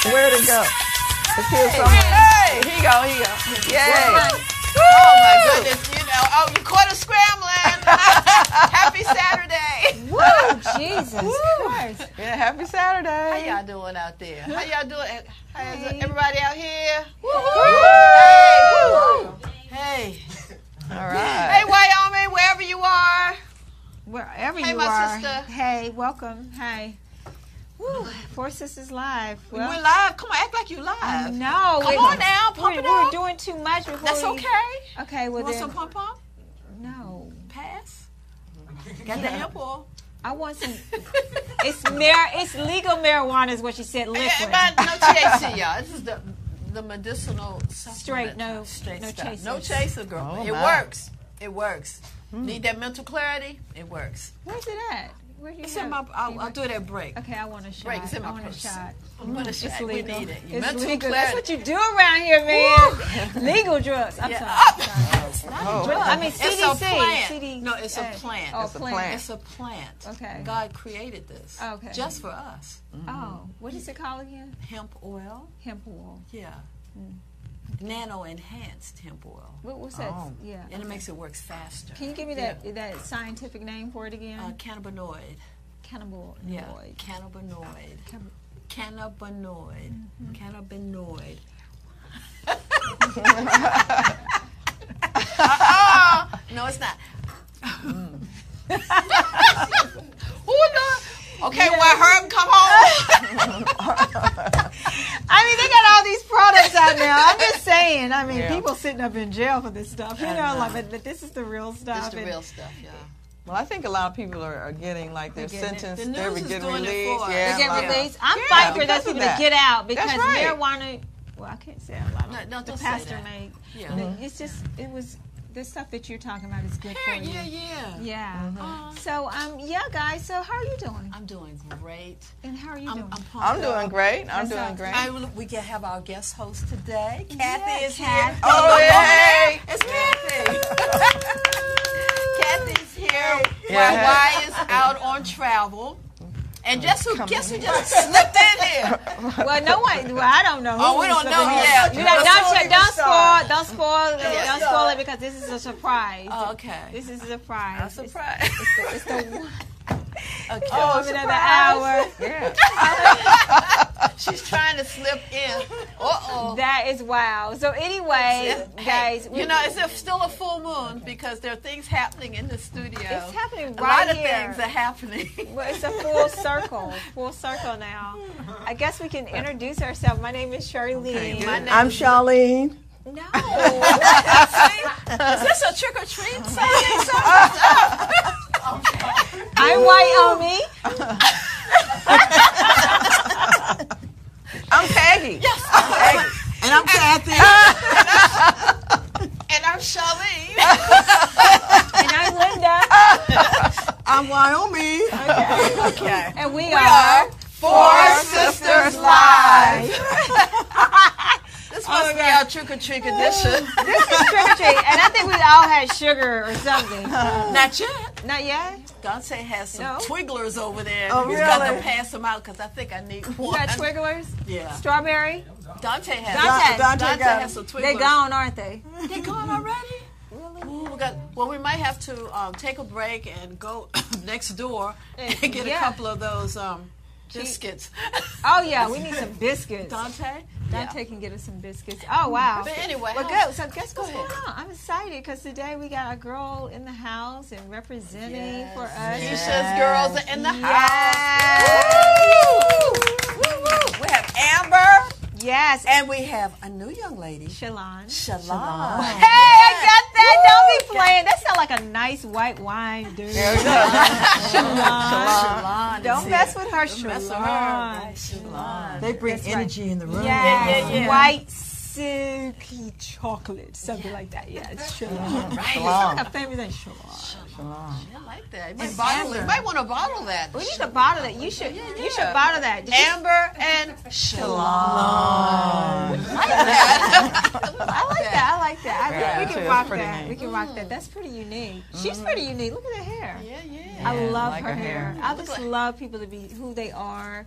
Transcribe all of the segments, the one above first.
Where'd it go? It's here somewhere. Hey, here you go, here you go. Yay. Oh my goodness, you caught us scrambling. Happy Saturday. Woo, Jesus Christ. Yeah, happy Saturday. How y'all doing out there? How y'all doing? How's everybody out here? Hey. All right. Hey, Wyoming, wherever you are. Wherever Hey, you my are. sister. Hey, welcome. Hey. Woo, Four Sisters Live. Well, We're live. Come on, act like you live. no. Come on now, pump it We're up. doing too much before That's we... okay. Okay, well Want then... some pump? No. Pass. Got the hemp oil. I want some... It's legal marijuana is what she said, liquid. But no THC, y'all. This is the medicinal Straight, supplement. no stuff. chasers. No chaser, girl. Oh, It my. works. It works. Need that mental clarity? It works. Where's it at? Where do you It's have- in my. I'll do it at break. Okay, I want a shot. Break. It's in my I want a purse. shot. I'm gonna It's shot. We legal. need it. It's Mental legal. That's clarity. what you do around here, man. Legal drugs. I'm Yeah. sorry. It's not Oh. a drug. I mean, it's CDC. a plant. CD, No, it's a plant. Oh, It's a plant. It's a plant. Okay. God created this. Okay. Just for us. Oh, what is it called again? Hemp oil. Hemp oil. Yeah. Nano enhanced hemp oil. What's that? Oh. Yeah. And it makes it work faster. Can you give me that scientific name for it again? Cannabinoid. Cannibal. Yeah. Cannabinoid. Cannabinoid. Cannabinoid. No, it's not. Who knows? Okay, well, Herb, come home. I mean, they got all these products out now. I'm just saying. I mean, Yeah. people sitting up in jail for this stuff. You know, like, but this is the real stuff. It's the and- real stuff, yeah. Well, I think a lot of people are getting like their They're getting it. sentence. The They're news is getting doing it released. for us. Yeah, They get a lot of- released. I'm Yeah, fighting for because those of people that. to get out because That's right. marijuana. Well, I can't say a lot of No, the don't say pastor that. made. Yeah. It's just the stuff that you're talking about is good for you. Yeah. Yeah. So yeah, guys. So how are you doing? I'm doing great. And how are you doing? I'm pumped I'm doing up. great. I'm That's doing awesome. great. We can have our guest host today. Kathy Yeah, is Kathy. here. Oh, yay! It's Kathy. Kathy's here. Yeah. While Y is out on travel. And guess who just slipped in here? Well, no one. Well, I don't know. Oh, who we is don't living know here. yet. You know, But don't spoil it because this is a surprise. Oh, okay. This is a surprise. A surprise. It's the one. Okay. Woman of the hour. Yeah. She's trying to slip in. Uh-oh. That is wow. So anyway, guys, you know, it's still a full moon because there are things happening in the studio. it's happening A right lot of here. things are happening. Well, it's a full circle now. I guess we can introduce ourselves. My name is Charlene. My name I'm is- Charlene. No. Is this a trick or treat Sunday? I'm Wyoming. I'm Peggy. Yes. And I'm Kathy. And I'm Charlene. And I'm Linda. I'm Wyoming. Okay. And we are Four Sisters Live. This must be our trick or treat edition. This is trick or treat, and I think we all had sugar or something. Not yet. Not yet? Dante has some No. Twigglers over there. Oh, He's got to really? pass them out because I think I need You one. got Twigglers? Yeah. Strawberry? Dante has. Dante. Dante got has some Twigglers. They gone, aren't they? They gone already? Really? Ooh, we might have to take a break and go next door and get a Yeah. couple of those biscuits. Oh, yeah, we need some biscuits. Dante? Dante can get us some biscuits. Oh, wow. But anyway, Well, how's- good. So guess what's Go going on? I'm excited because today we got a girl in the house and representing for us. Keisha's girls are in the Yes. house. Woo, woo. We have Amber Yes. and we have a new young lady, Shalon. Shalon. Hey, I got that. Don't be playing. That sounds like a nice white wine, dude. Shalon. Don't mess with her, Don't mess with her. Shalon. Right, Shalon. They bring That's energy in the room. Yes. Yeah. White silky chocolate, something like that. Yeah, it's Shalon. Shalom. Her family name Shalon. I like that. You might want to bottle that. We need to bottle that. You should. You should bottle that. Did you- Amber and Shalon. I like that. I like that. Yeah, we too. can It's rock pretty that. neat. We can rock that. That's pretty unique. She's pretty unique. Look at her hair. Yeah. I love like her her hair. hair. I just love people to be who they are.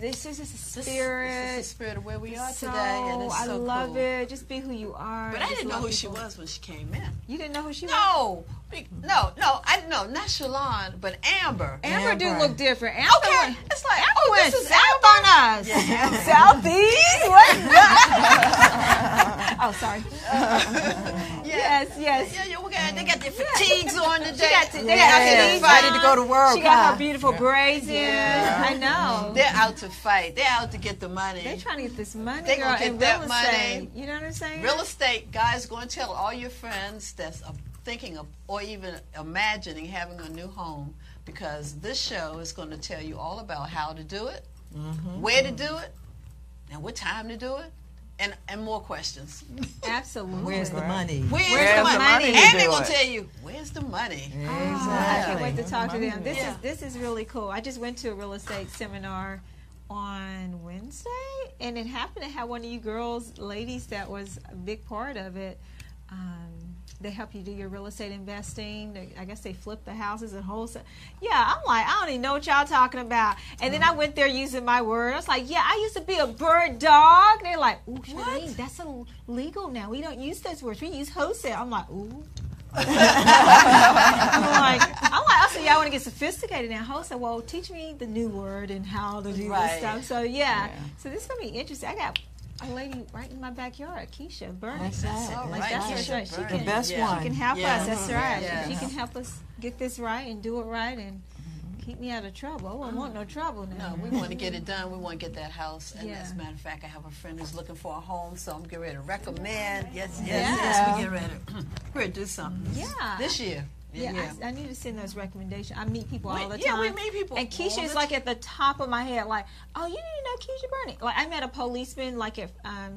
this is a This spirit. is the spirit of where we are So, today, and it's I so love cool. it. Just be who you are. But I Just didn't know love who she people. was when she came in. You didn't know who she was? No, I didn't know. Not Shalon, but Amber. Amber do Amber. look different. Amber Okay, went, it's like, Amber oh, went this is south Amber. on us. Yeah. Southeast? What's that? Oh, sorry. Yeah. Yes. Yeah, we got, they got their fatigues on today. They got Yes, fatigues ready on. to go to work. She got huh? her beautiful braids in. I know. They're out to fight. They're out to get the money. They're trying to get this money, They girl, gonna get in that real money. estate. You know what I'm saying? Real estate, guys, going to tell all your friends that's thinking of or even imagining having a new home, because this show is going to tell you all about how to do it, where to do it, and what time to do it, and more questions. Absolutely. Where's the money? Where's the money? to And do they're going it? to tell you, where's the money? I can't wait to talk to them. Yeah. This is really cool. I just went to a real estate seminar on Wednesday, and it happened to have one of you girls, ladies, that was a big part of it. They help you do your real estate investing. I guess they flip the houses and wholesale. Yeah, I'm like, I don't even know what y'all talking about. And then I went there using my word. I was like, yeah, I used to be a bird dog. They're like, ooh, Charlene, that's illegal now. We don't use those words. We use wholesale. I'm like, ooh. I said, y'all want to get sophisticated now. Wholesale, well, teach me the new word and how to do this stuff. So, yeah. So this is going to be interesting. I got a lady right in my backyard, Keisha Burning. That's all Like, right. that's Keisha right. She Burning. can, The best Yeah. one. she can help Yeah. us. That's right. Yeah. She can help us get this right and do it right and keep me out of trouble. I don't want no trouble now. No, we want to get it done. We want to get that house. And Yeah. as a matter of fact, I have a friend who's looking for a home, so I'm getting ready to recommend. Yes, Yeah. we get ready. We're ready to do something. Yeah. This year. Yeah, I need to send those recommendations. I meet people all the Yeah, time. we meet people And all Keisha is the like at the top of my head, like, oh, you need to know Keisha Burning. Like, I met a policeman like at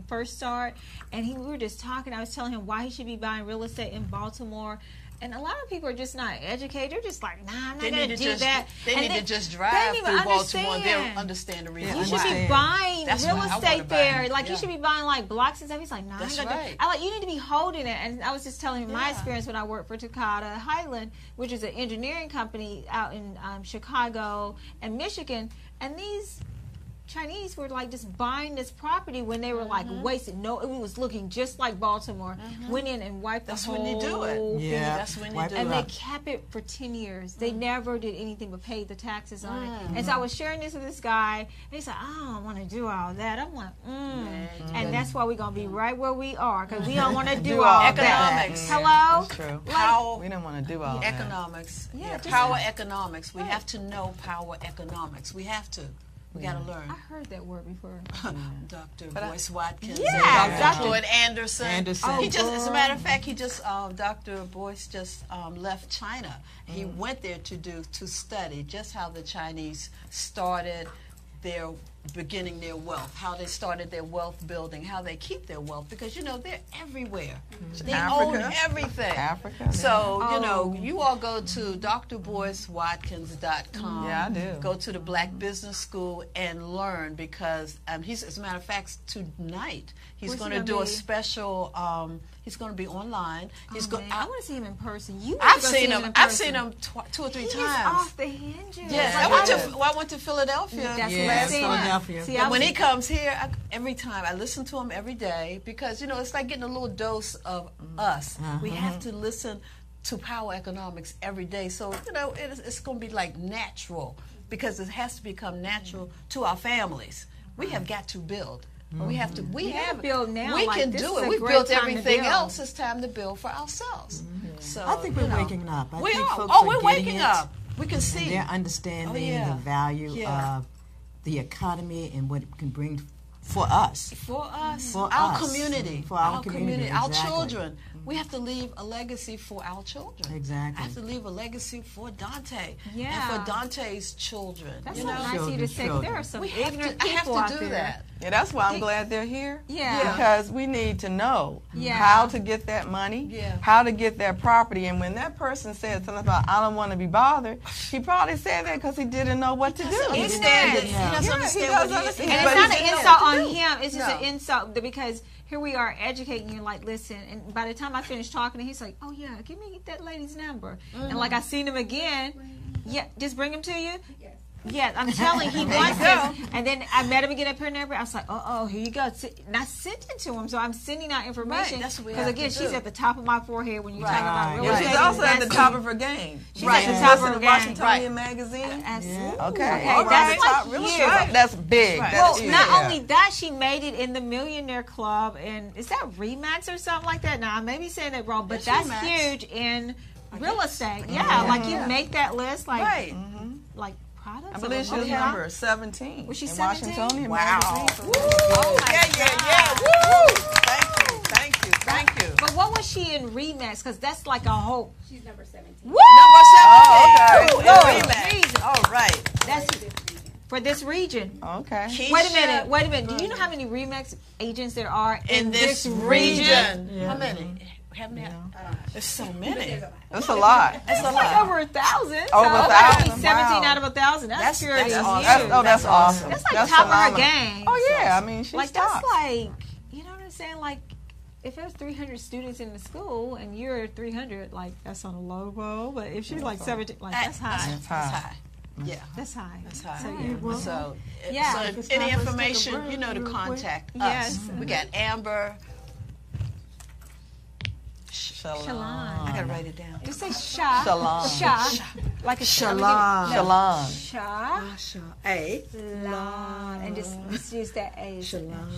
First Start, and we were just talking. I was telling him why he should be buying real estate in Baltimore. And a lot of people are just not educated. They're just like, nah, I'm not going to do that. They And need to just drive don't through even Baltimore. They'll understand. understand the reason You should why. be buying That's real why I wanna estate buy there. it. Like, you Yeah. should be buying, like, blocks and stuff. He's like, no, That's I ain't gonna right. do. I like, you need to be holding it. And I was just telling him my Yeah. experience when I worked for Takata Highland, which is an engineering company out in Chicago and Michigan. And these Chinese were like just buying this property when they were like wasted. No, it was looking just like Baltimore. Went in and wiped That's the when you do it. whole thing. Yeah. That's when you Wipe do it And it. they up. kept it for 10 years. They never did anything but pay the taxes on it. And so I was sharing this with this guy, and he's like, I don't want to do all that. I'm like, And that's why we're going to be right where we are, because we don't want to do all that. Economics. Hello? That's true. Power We don't want to do all that. economics. Yeah, just- Power economics. We have to know power economics. We have to. We got to learn. I heard that word before. Dr. Boyce Watkins, Yeah, and Dr. Dr. Floyd Anderson. Anderson. He just, as a matter of fact, Dr. Boyce just left China. He went there to study just how the Chinese started beginning their wealth, how they started their wealth building, how they keep their wealth, because they're everywhere. They own Africa. everything. Africa. So, you all go to drboycewatkins.com. Yeah, I do. Go to the Black Business School and learn, because he's, as a matter of fact, tonight he's Where's he going to gonna do a be? special. He's going to be online. He's Man, I want to see him in person. You I've need to go seen see him. in I've person. seen him 2 or 3 He is times. off the hinges. Yes, Like, I went to Philadelphia. That's Yeah, what I'm saying. Philadelphia. See, And when he comes here, every time I listen to him every day, because it's like getting a little dose of us. We have to listen to power economics every day. So it's going to be like natural, because it has to become natural to our families. We have got to build. We have to. We gotta have build now. We Like, can this do is it. a We've great built time to everything build. else. It's time to build for ourselves. So I think we're waking up. I we think are. folks Oh, are we're getting waking it. up. We can see. They're understanding yeah. the value Yeah. of the economy and what it can bring for us. For us, For our us. community, For our community, our exactly. children. We have to leave a legacy for our children. Exactly. I have to leave a legacy for Dante Yeah. and for Dante's children. That's you so know, nice of you to say. 'Cause there are some we have ignorant to. I have people to out do there. that. Yeah, that's why I'm glad they're here. Yeah. Because we need to know Yeah. how to get that money, Yeah. how to get that property. And when that person said something about, I don't want to be bothered, he probably said that because he didn't know what to do. He Isn't understands. it? He doesn't Yeah, understand he what does he is. understand. And But it's not he an didn't know insult what to on do. him. It's just No. an insult because here we are educating you. Like, listen. And by the time I finished talking, he's like, "Oh yeah, give me that lady's number." And like I seen him again. Yeah, just bring him to you. Yeah, I'm telling he wants this. And then I met him again at Penn Airport. I was like, here you go. And I sent it to him. So I'm sending out information. Right, that's what we because, have again, to she's do. at the top of my forehead when you're talking about real Yeah, estate. she's also at the investing. top of her game. She's Right. at the top of Listen her to game. Washingtonian magazine. Absolutely. Okay. Okay, that's like Top real huge. estate. That's big. Right. That Well, is not huge. only that, she made it in the Millionaire Club, and is that Remax or something like that? Now, I may be saying that wrong, but That's that's Remax. huge in real estate. Yeah, like you make that list, like Right. like products. I believe she was number 17. Was she in 17? Washingtonian Wow. magazine. Oh, my yeah. God. Woo! Thank you. But what was she in Remax? Because that's like a whole. She's number 17. Woo! Number 17. Oh, Ooh, okay. Remax. Reason. All right. That's for this region. Okay. Keisha, Wait a minute. Do you know how many Remax agents there are in this region. How many? How many? There's so many. That's a lot. That's a Like lot. over 1,000. Over so 1,000, 17 wow. out of 1,000. That's pure that's huge. awesome. That's awesome. That's like That's top of her phenomenal. game. Oh, yeah. I mean, she's Like top. that's like, you know what I'm saying? Like if there's 300 students in the school and you're 300, like that's on a low roll. But if she's like 17, like that's high. That's high. Yeah. That's high. That's high. So you So, Yeah. so It's any time for us to take a information, break you know, to real quick. contact Yes. us. We got Amber. Shalon. I gotta write it down. Just say Sha. Shalon. Sha. Like a Shalon. Shalon. Sha. A. Lon. And just use that A. Shalon.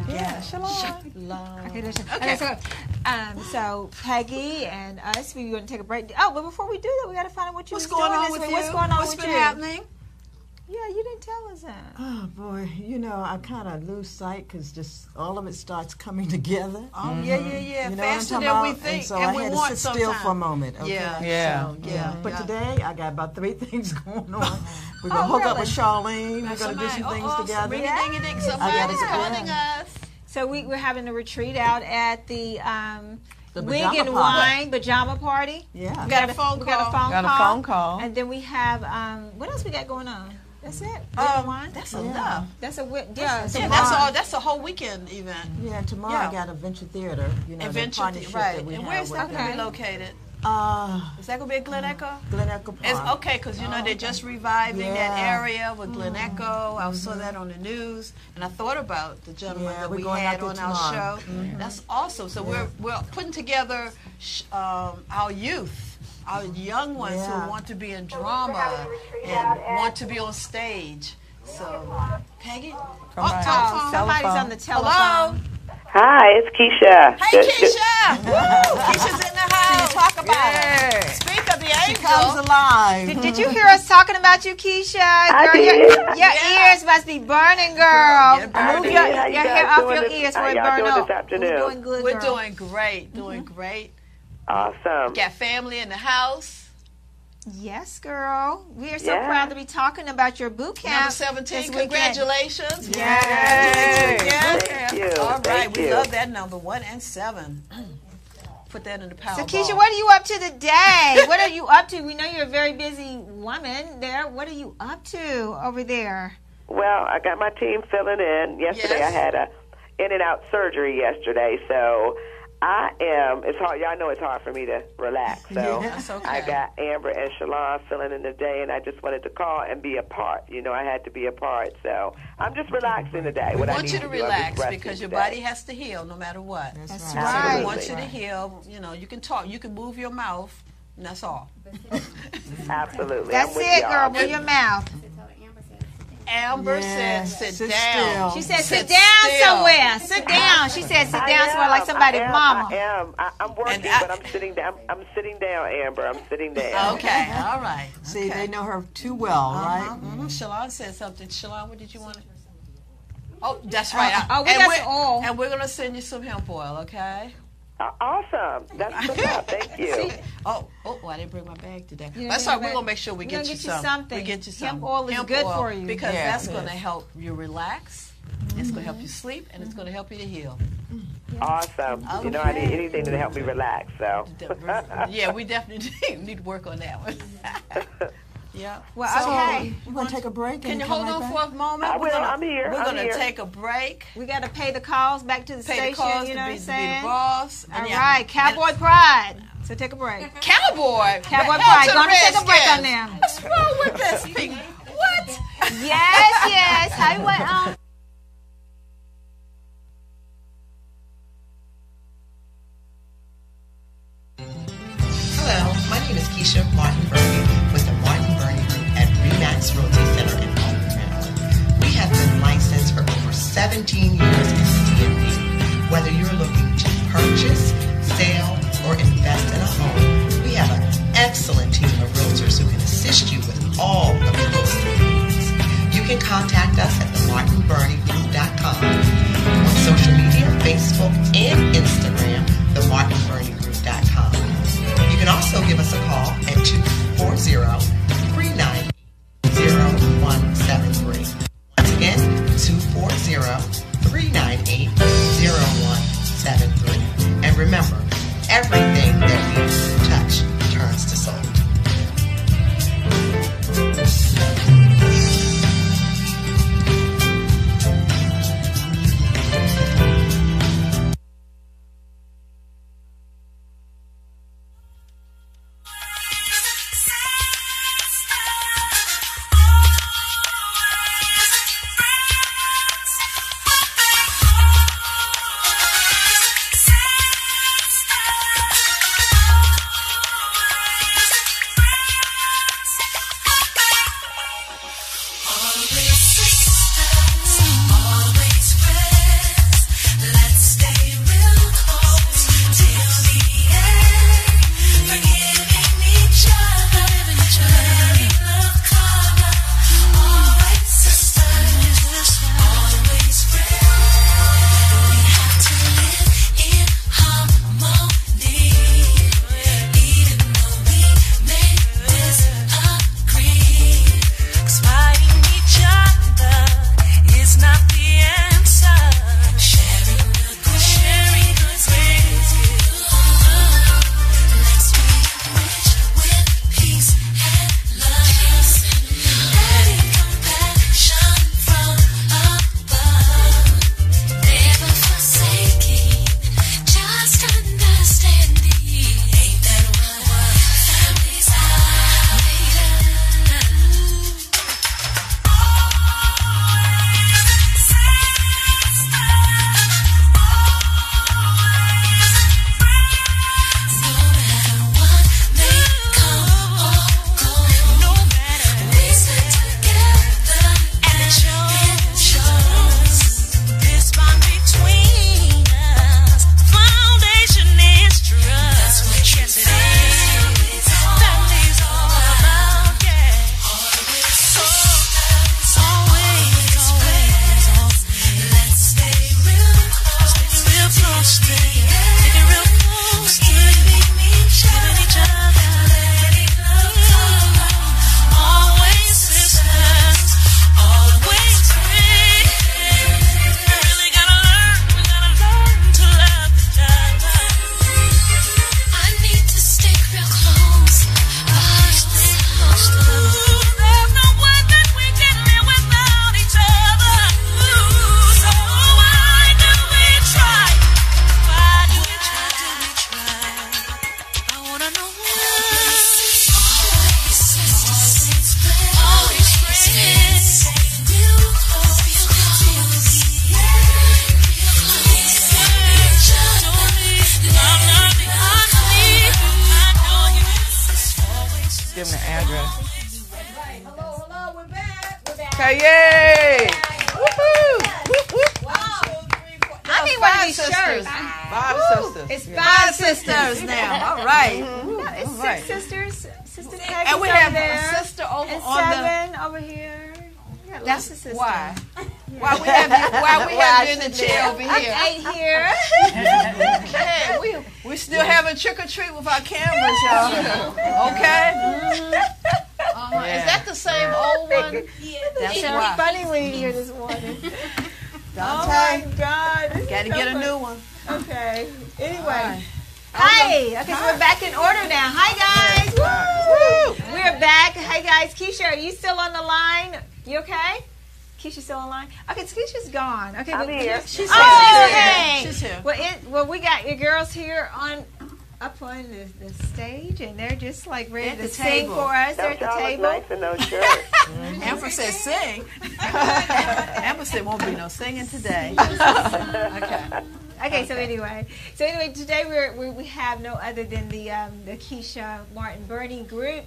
Yeah, Shalon. Okay, so Peggy and us, we going to take a break. Oh, but before we do that, we got to find out what you What's was going doing on this with week. you? What's going on What's with been you? happening? Yeah, you didn't tell us that. Oh boy, you know I kind of lose sight because just all of it starts coming together. Oh, yeah. You know Faster what I'm than we talking about? think, And so and I we had to want sit still sometimes. for a moment. Okay? Yeah. Yeah. So, Yeah. But Yeah. today I got about 3 things going on. We're gonna hook up with Charlene. We're gonna do some things together. Ring-a-ding-a-ding, I somebody's gotta- calling us. So we're having a retreat out at the Wig pajama and party. Wine Pajama Party. Yeah. We got a phone We got a call. phone Got a call. phone call. And then we have, what else we got going on? That's it? Wig and Wine? That's enough. That's a, yeah. Yeah, tomorrow. that's all. That's a whole weekend event. Yeah, and tomorrow Yeah. I got Adventure Theater. You know, the Adventure, partnership right? that we And have where's with that going to Okay. be located? Is that going to be at Glen Echo? Glen Echo Park. It's okay because you know they're just reviving that Yeah. area with Glen Echo. I saw that on the news, and I thought about the gentleman Yeah, that we're we going had out on there our tomorrow. show. That's awesome. So we're putting together our youth, our young ones Yeah. who want to be in drama and want to be on stage. So, Peggy, Come on. telephone. Somebody's on the telephone. Hello. Hi, it's Keisha. Hey, Keisha. Woo! Keisha's in the house. Talk about Yeah. her. Speak of the She angel. comes alive. Did you hear us talking about you, Keisha? Girl, did. your Yeah. ears must be burning, girl. Yeah, burning. Move your, How you your guys hair off doing your this- ears how where it y'all burn doing up. this afternoon? We're doing good, We're girl. doing great. Doing great. Awesome. Got family in the house. Yes, girl. We are so Yeah. proud to be talking about your boot camp. Number 17. this weekend. Congratulations. Yay. Yeah. Thank you. All right. Thank We you. love that number 1 and 7. Put that in the Powerball. So, Keisha, what are you up to today? What are you up to? We know you're a very busy woman there. What are you up to over there? Well, I got my team filling in. Yesterday Yes. I had a in and out surgery yesterday, so it's hard. Y'all know it's hard for me to relax. So That's okay. I got Amber and Shalon filling in today, and I just wanted to call and be a part. You know, I had to be a part. So I'm just relaxing today. We What I want need you to do, I'm just relax resting because your today. body has to heal no matter what. That's right. right. We want you to Absolutely. heal. You know, you can talk, you can move your mouth, and that's all. Absolutely. That's I'm with it, y'all. girl. Move your mouth. Amber Yeah. said, sit Sit down. still. She said, Sit sit down still. somewhere. Sit down. She said, sit I down somewhere like am, somebody's I am, mama. I am. I'm working, And but I'm sitting down. I'm sitting down, Amber. I'm sitting down. Okay, all right. See, okay. they know her too well, right? Shalon said something. Shalon, what did you want to? Oh, that's right. we And got we're- some oil. And we're going to send you some hemp oil, okay? Awesome. That's what's up. Thank you. Oh, I didn't bring my bag today. You That's didn't all right. bring We're your going to bag. make sure we We're get gonna you get you some. something. We get you some. Hemp oil is good for you. Because Yeah, that's it going to is. help you relax. It's going to help you sleep, and it's going to help you to heal. Awesome. You know, I need anything to help me relax. So. Yeah, we definitely need to work on that one. Yeah. Well, So, okay. You want to take a break? Can and you come hold right on back? for a moment? I will. I'm here. We're I'm going to here. take a break. We got to pay the calls back to the Pay station. the calls you know to what be, I'm to be saying? the boss. All And yeah. right, Cowboy Pride. So take a break. Cowboy. Cowboy Hell Pride. to Gonna take a break Redskins. on them. What's wrong with this thing? What what? Yes. Hi, what? Hello, my name is Keisha Martin Burney with the Martin Burney Group at RE/MAX Realty Center in Baltimore, Maryland. We have been licensed for over 17 years in the DMV. Whether you're looking to purchase, sell, or invest in a home, we have an excellent team of realtors who can assist you with all of your real estate needs. You can contact us at themartinberneygroup.com. On social media, Facebook and Instagram, themartinberneygroup.com. You can also give us a call at 240-398-0173. Once again, 240-398-0173. And remember, everything that you touch turns to sold. Give them the address. Hello, we're back. Okay, yay! Woohoo! I need one of these shirts. Five sisters. It's Yeah. five sisters now. All right. No, it's All right. six sisters. Sister Peggy's And we over have there. a sister over And on the. seven over here. We got lots of That's sisters. why. Why we have you in the chair over here? Eight here. Hey, we still having trick or treat with our cameras, y'all. Okay. Is that the same old one? That's It's why. funny when you here this morning. Oh Dante, my God. This is gotta so get a funny. new one. Okay. Anyway. right. Hi. Okay, so we're back in order now. Hi, guys. Woo! We're back. Hey, guys. Keisha, are you still on the line? You okay? Keisha's still online? Okay, so Keisha's gone. Okay, I'm here. She's Oh, here. hey. She's here. Well, we got your girls here up on the stage, and they're just like ready At to the sing table. for us. They're Don't at the y'all look table. nice in those shirts. Amber said sing. Amber said won't be no singing today. Okay. Okay, so anyway, today we have no other than the Keisha Martin Bernie group,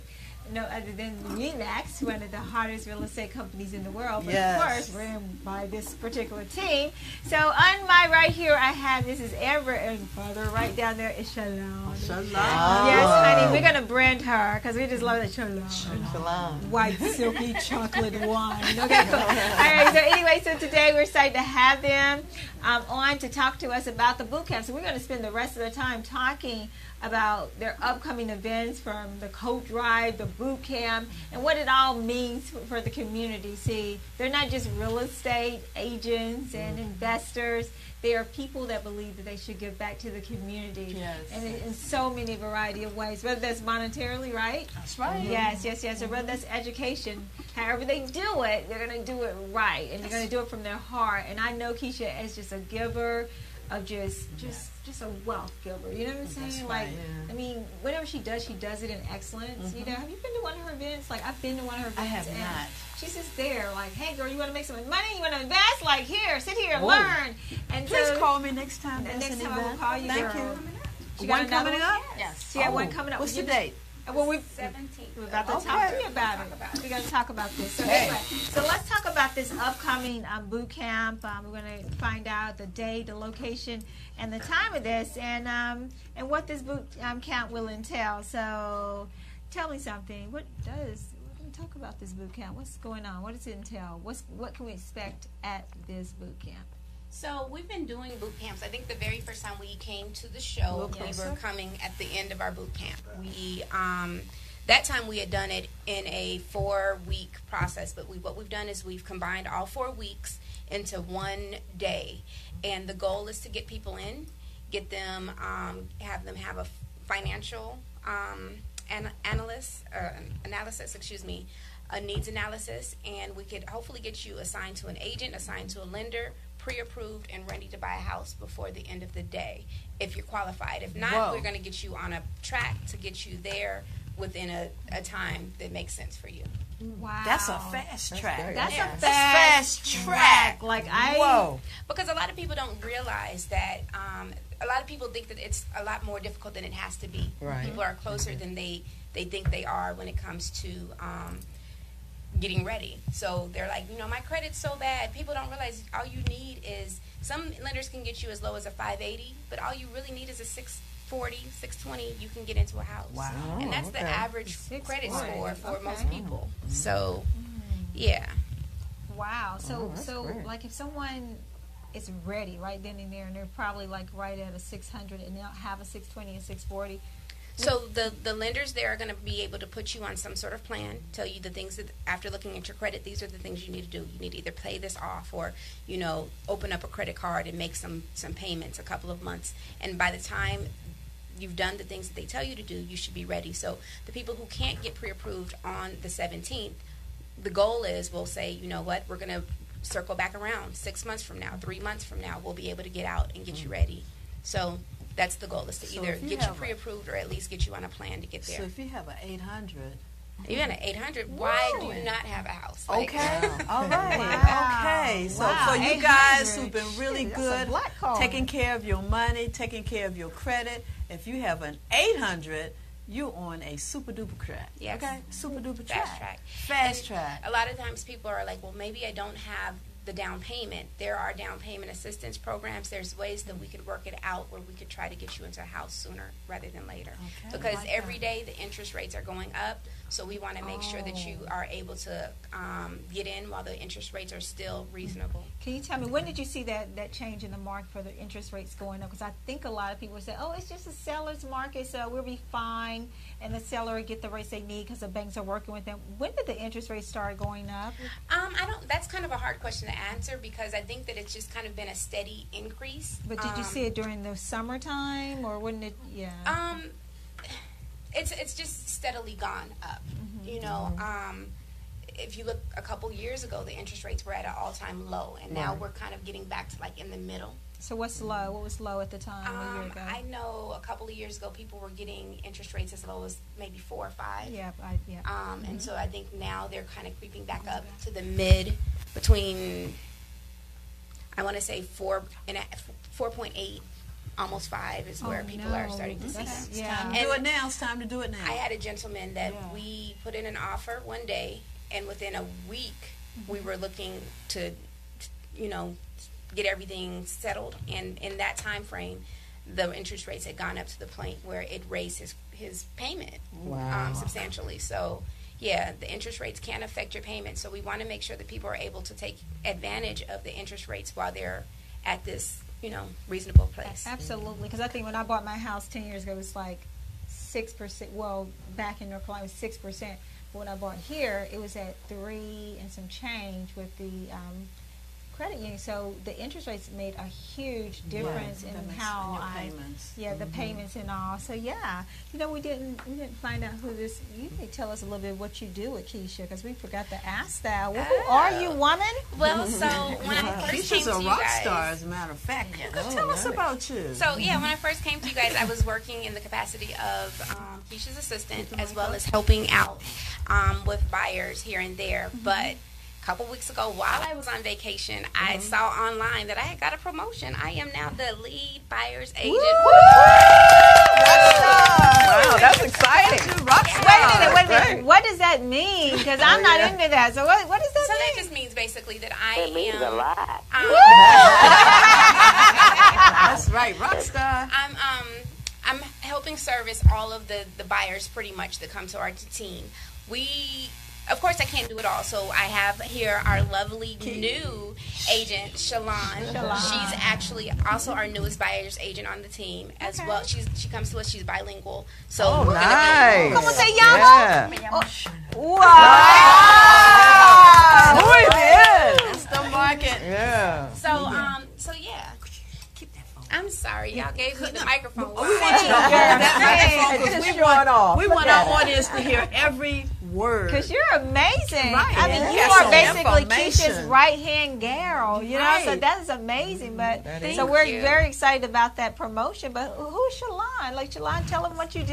no other than RE/MAX, one of the hottest real estate companies in the world. But Yes. of course, ran by this particular team. So on my right here, I have, this is Amber, and further right down there is Shalom. Shalom. Yes, honey, we're gonna brand her because we just love that Shalom. Shalom. White silky chocolate wine. Okay, cool. All right. So anyway, so today we're excited to have them on to talk to us about the boot camp. So we're going to spend the rest of the time talking about their upcoming events, from the coat drive, the boot camp, and what it all means for the community. See, they're not just real estate agents and investors. They are people that believe that they should give back to the community, Yes. and in so many variety of ways, whether that's monetarily, right? That's right. Yes. Or whether that's education. However they do it, they're going to do it right, and they're going to do it from their heart. And I know Keisha is just a giver of just a wealth giver. You know what I'm saying? That's Like, right, yeah. I mean, whatever she does it in excellence. You know, have you been to one of her events? Like, I've been to one of her events. I have and not. She's just there, like, hey, girl, you want to make some money? You want to invest? Like, here, sit here and Whoa. learn. And Please so, call me next time. the there's next an time I will event. call you, Thank girl. you. She got One another coming one? up? Yes. She got one coming up. What's the You date? Well, we're 17th. about to talk to you about it. We're going to talk about this. So, anyway, so let's talk about this upcoming boot camp. We're going to find out the day, the location, and the time of this, and what this boot camp will entail. So, tell me something. We're going to talk about this boot camp. What's going on? What does it entail? What can we expect at this boot camp? So we've been doing boot camps. I think the very first time we came to the show, we were coming at the end of our boot camp. We that time we had done it in a 4-week process, but what we've done is we've combined all 4 weeks into one day, and the goal is to get people in, get them, have them have a financial analysis, a needs analysis, and we could hopefully get you assigned to an agent, assigned to a lender, pre-approved, and ready to buy a house before the end of the day if you're qualified. If not, Whoa. we're going to get you on a track to get you there within a time that makes sense for you. Wow. That's a fast track. That's Yeah. a fast track. Like, Whoa. Because a lot of people don't realize that a lot of people think that it's a lot more difficult than it has to be. Right. People are closer than they think they are when it comes to getting ready. So they're like, my credit's so bad. People don't realize all you need is, some lenders can get you as low as a 580, but all you really need is a 640, 620. You can get into a house. Wow. And that's the Okay. average credit 640. score for most Okay. people. So, yeah. Wow. So, that's great. like, if someone is ready right then and there, and they're probably like right at a 600, and they'll have a 620 and 640. So the lenders there are going to be able to put you on some sort of plan, tell you the things that, after looking at your credit, these are the things you need to do. You need to either pay this off or, open up a credit card and make some payments a couple of months. And by the time you've done the things that they tell you to do, you should be ready. So the people who can't get pre-approved on the 17th, the goal is, we'll say, you know what, we're going to circle back around 6 months from now, 3 months from now, we'll be able to get out and get you ready. So that's the goal, is to So either if you get you have pre-approved or at least get you on a plan to get So there. if you have an 800. You got an 800, why do you not have a house? Like, Okay. All right. Wow. Okay. So Wow. for you 800. guys who've been really Shit, that's a good, black card. taking care of your money, taking care of your credit, if you have an 800, you're on a super duper track. Yes. Okay. Super duper track. Fast track. Fast And track. A lot of times people are like, well, maybe I don't have the down payment. There are down payment assistance programs. There's ways that we could work it out where we could try to get you into a house sooner rather than later. Okay. Because Like every that. day the interest rates are going up, so we want to make sure that you are able to get in while the interest rates are still reasonable. Can you tell me, when did you see that change in the market for the interest rates going up? Because I think a lot of people say, oh, it's just a seller's market, so we'll be fine, and the seller will get the rates they need because the banks are working with them. When did the interest rates start going up? That's kind of a hard question to answer, because I think that it's just kind of been a steady increase. But did you see it during the summertime, or wouldn't it? Yeah. It's just steadily gone up. If you look a couple years ago, the interest rates were at an all-time low, and now we're kind of getting back to like in the middle. So what's low? What was low at the time a year ago? I know a couple of years ago people were getting interest rates as low as maybe 4 or 5. Yeah, And so I think now they're kind of creeping back up to the mid between, I want to say 4.8, almost 5 is where people are starting to see them. Yeah. Do it now. It's time to do it now. I had a gentleman that we put in an offer one day, and within a week we were looking to, get everything settled. And in that time frame, the interest rates had gone up to the point where it raised his payment substantially. So, yeah, the interest rates can affect your payment. So we want to make sure that people are able to take advantage of the interest rates while they're at this, reasonable place. Absolutely, because I think when I bought my house 10 years ago, it was like 6%. Well, back in North Carolina, it was 6%. But when I bought here, it was at 3 and some change with the credit union. So the interest rates made a huge difference in how payments. the payments and all. So we didn't find out who this. You may tell us a little bit what you do with Keisha, because we forgot to ask that. Well, who are you, woman? Well, so when I first came Keisha's to a you rock guys, star, as a matter of fact. Tell us about you. So when I first came to you guys, I was working in the capacity of Keisha's assistant, as well as helping out with buyers here and there. But a couple weeks ago, while I was on vacation, I saw online that I had got a promotion. I am now the lead buyer's agent. Wow, that's exciting. Wait a minute. What does that mean? Because I'm not into that. So what does that So mean? that just means basically that I It means a lot. That's right, rock star. I'm helping service all of the buyers pretty much that come to our team. Of course, I can't do it all, so I have here our lovely new agent, Shalon. She's actually also our newest buyer's agent on the team as well. She comes to us. She's bilingual, so we're nice. Como se Yeah. llama? Wow. Muy bien. That's the market. Yeah. So yeah. Keep that phone. I'm sorry, y'all gave me the microphone. We want you to hold that microphone because we want our audience to hear every word. Because you're amazing. Right. I mean, And you you are got basically some Keisha's information. right-hand gal, so Right. that is amazing. But That so is. we're you. very excited about that promotion. But who's Shalon? Like, Shalon, tell them what you do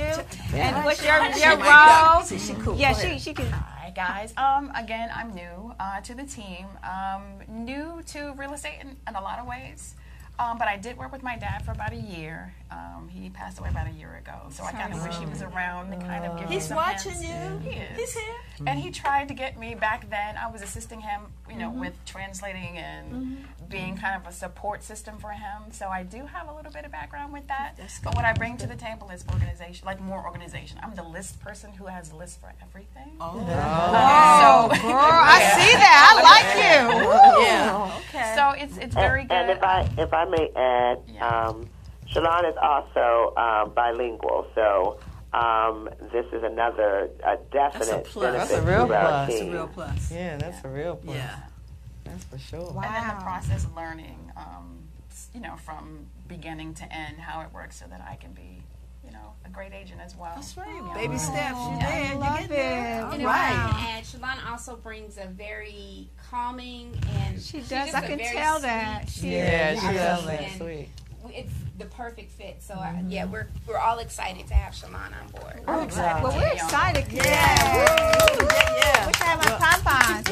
and what's your role. See, she cool. Yeah, Go ahead. she can. Hi guys. Again, I'm new to the team. New to real estate in a lot of ways. But I did work with my dad for about a year. He passed away about a year ago, so I kind of wish he was around to kind of give me He's some watching hints. you. He is. He's here. And he tried to get me back then. I was assisting him, with translating and being kind of a support system for him. So I do have a little bit of background with that. But what I bring to the table is organization, like more organization. I'm the list person who has lists for everything. Oh, girl, I see that. I like you. Yeah. So it's very good. And if I may add, Shalon is also bilingual, so this is another definite plus. benefit That's a real to our plus. It's a team. real plus. Yeah, that's a real plus. Yeah. That's for sure. Wow. And then the process of learning, from beginning to end, how it works so that I can be, a great agent as well. That's right. Baby steps. You're there. You love get there. it. All And if I right. can add, Shalon also brings a very calming and She she's does. just I a can very tell sweet- that. Yeah, she does And that. Sweet. It's the perfect fit. So we're all excited to have Shalon on board. Well, we're excited. Yeah. Yeah. Wish I had my pom-poms.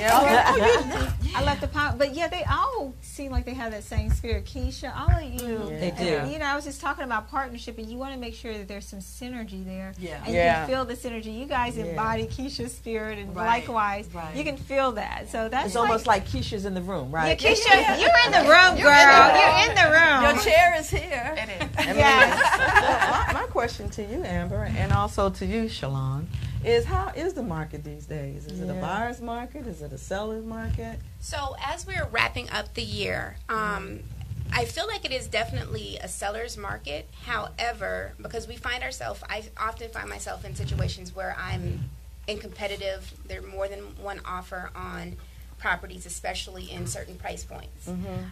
I left the pom, but they all seem like they have that same spirit. Keisha, all of you. They do. And, I was just talking about partnership, and you want to make sure that there's some synergy there. Yeah. And you can feel the synergy. You guys embody Keisha's spirit, and Right. likewise, Right. you can feel that. So that's It's almost like Keisha's in the room, yeah, right? Keisha, you're in the room, girl. You're in the room. Your chair is here. It is. Yes. my question to you, Amber, and also to you, Shalon, is how is the market these days? Is it a buyer's market? Is it a seller's market? So as we're wrapping up the year, I feel like it is definitely a seller's market. However, because I often find myself in situations where I'm in competitive, there are more than one offer on properties, especially in certain price points.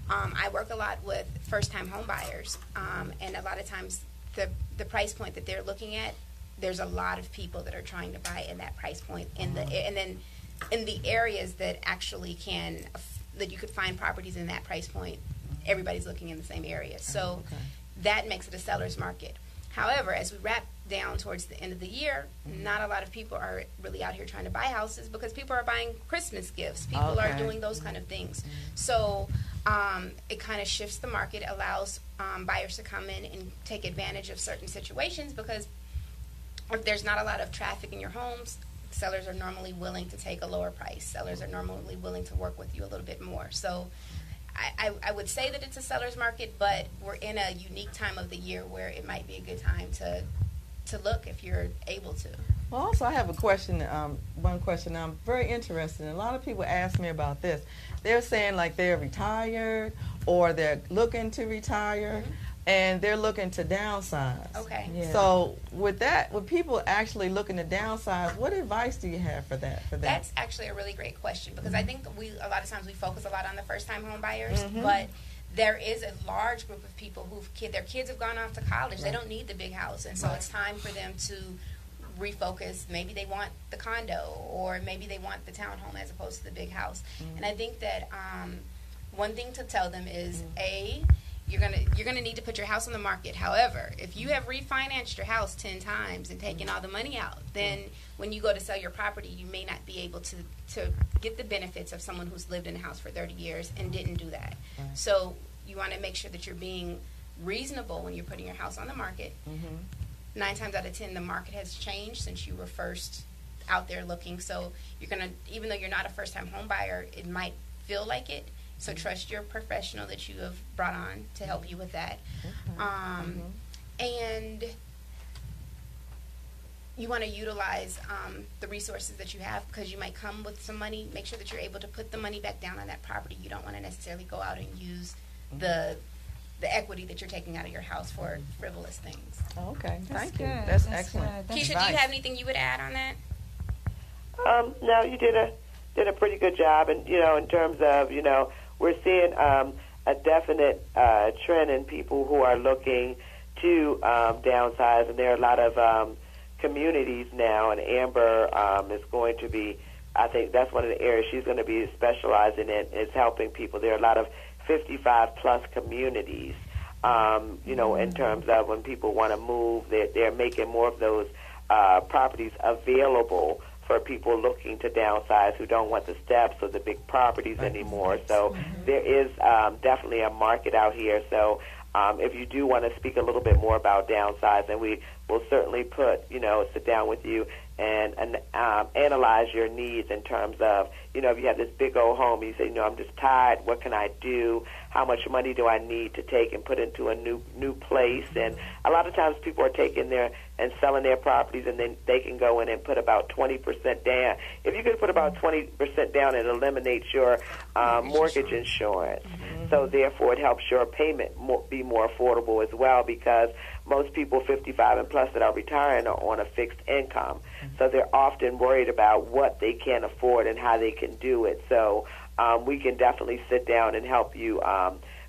I work a lot with first-time home buyers, and a lot of times the price point that they're looking at, there's a lot of people that are trying to buy in that price point, and then in the areas that actually that you could find properties in that price point everybody's looking in the same area. So that makes it a seller's market. However, as we wrap down towards the end of the year, not a lot of people are really out here trying to buy houses because people are buying Christmas gifts. People are doing those kind of things. So it kind of shifts the market, allows buyers to come in and take advantage of certain situations, because if there's not a lot of traffic in your homes, sellers are normally willing to take a lower price. Sellers are normally willing to work with you a little bit more. So I would say that it's a seller's market, but we're in a unique time of the year where it might be a good time to look if you're able to. Well, also I have a question, one question I'm very interested in. A lot of people ask me about this. They're saying like they're retired or they're looking to retire, and they're looking to downsize. Okay. Yeah. So with that, with people actually looking to downsize, what advice do you have for that? That's actually a really great question, because I think a lot of times we focus a lot on the first-time home buyers, but there is a large group of people their kids have gone off to college. They don't need the big house, and so it's time for them to refocus. Maybe they want the condo, or maybe they want the townhome as opposed to the big house. And I think that one thing to tell them is, you're gonna need to put your house on the market. However, if you have refinanced your house 10 times and taken all the money out, then when you go to sell your property, you may not be able to get the benefits of someone who's lived in a house for 30 years and didn't do that. So you want to make sure that you're being reasonable when you're putting your house on the market. 9 times out of 10, the market has changed since you were first out there looking. So you're gonna, even though you're not a first-time home buyer, it might feel like it. So trust your professional that you have brought on to help you with that. And you want to utilize the resources that you have, because you might come with some money. Make sure that you're able to put the money back down on that property. You don't want to necessarily go out and use the equity that you're taking out of your house for frivolous things. Okay, thank you. good. That's That's excellent. good. Keisha, do you have anything you would add on that? No, you did a pretty good job, and in terms of we're seeing a definite trend in people who are looking to downsize, and there are a lot of communities now, and Amber is going to be, I think that's one of the areas she's going to be specializing in, is helping people. There are a lot of 55-plus communities, in terms of when people want to move, they're making more of those properties available for people looking to downsize who don't want the steps or the big properties anymore. So there is definitely a market out here. So if you do want to speak a little bit more about downsizing, we will certainly sit down with you and analyze your needs in terms of, if you have this big old home, you say, I'm just tired, what can I do? How much money do I need to take and put into a new place? And a lot of times people are taking and selling their properties, and then they can go in and put about 20% down. If you could put about 20% down, it eliminates your mortgage insurance. So therefore it helps your payment be more affordable as well, because most people 55 and plus that are retiring are on a fixed income. So they're often worried about what they can afford and how they can do it. So we can definitely sit down and help you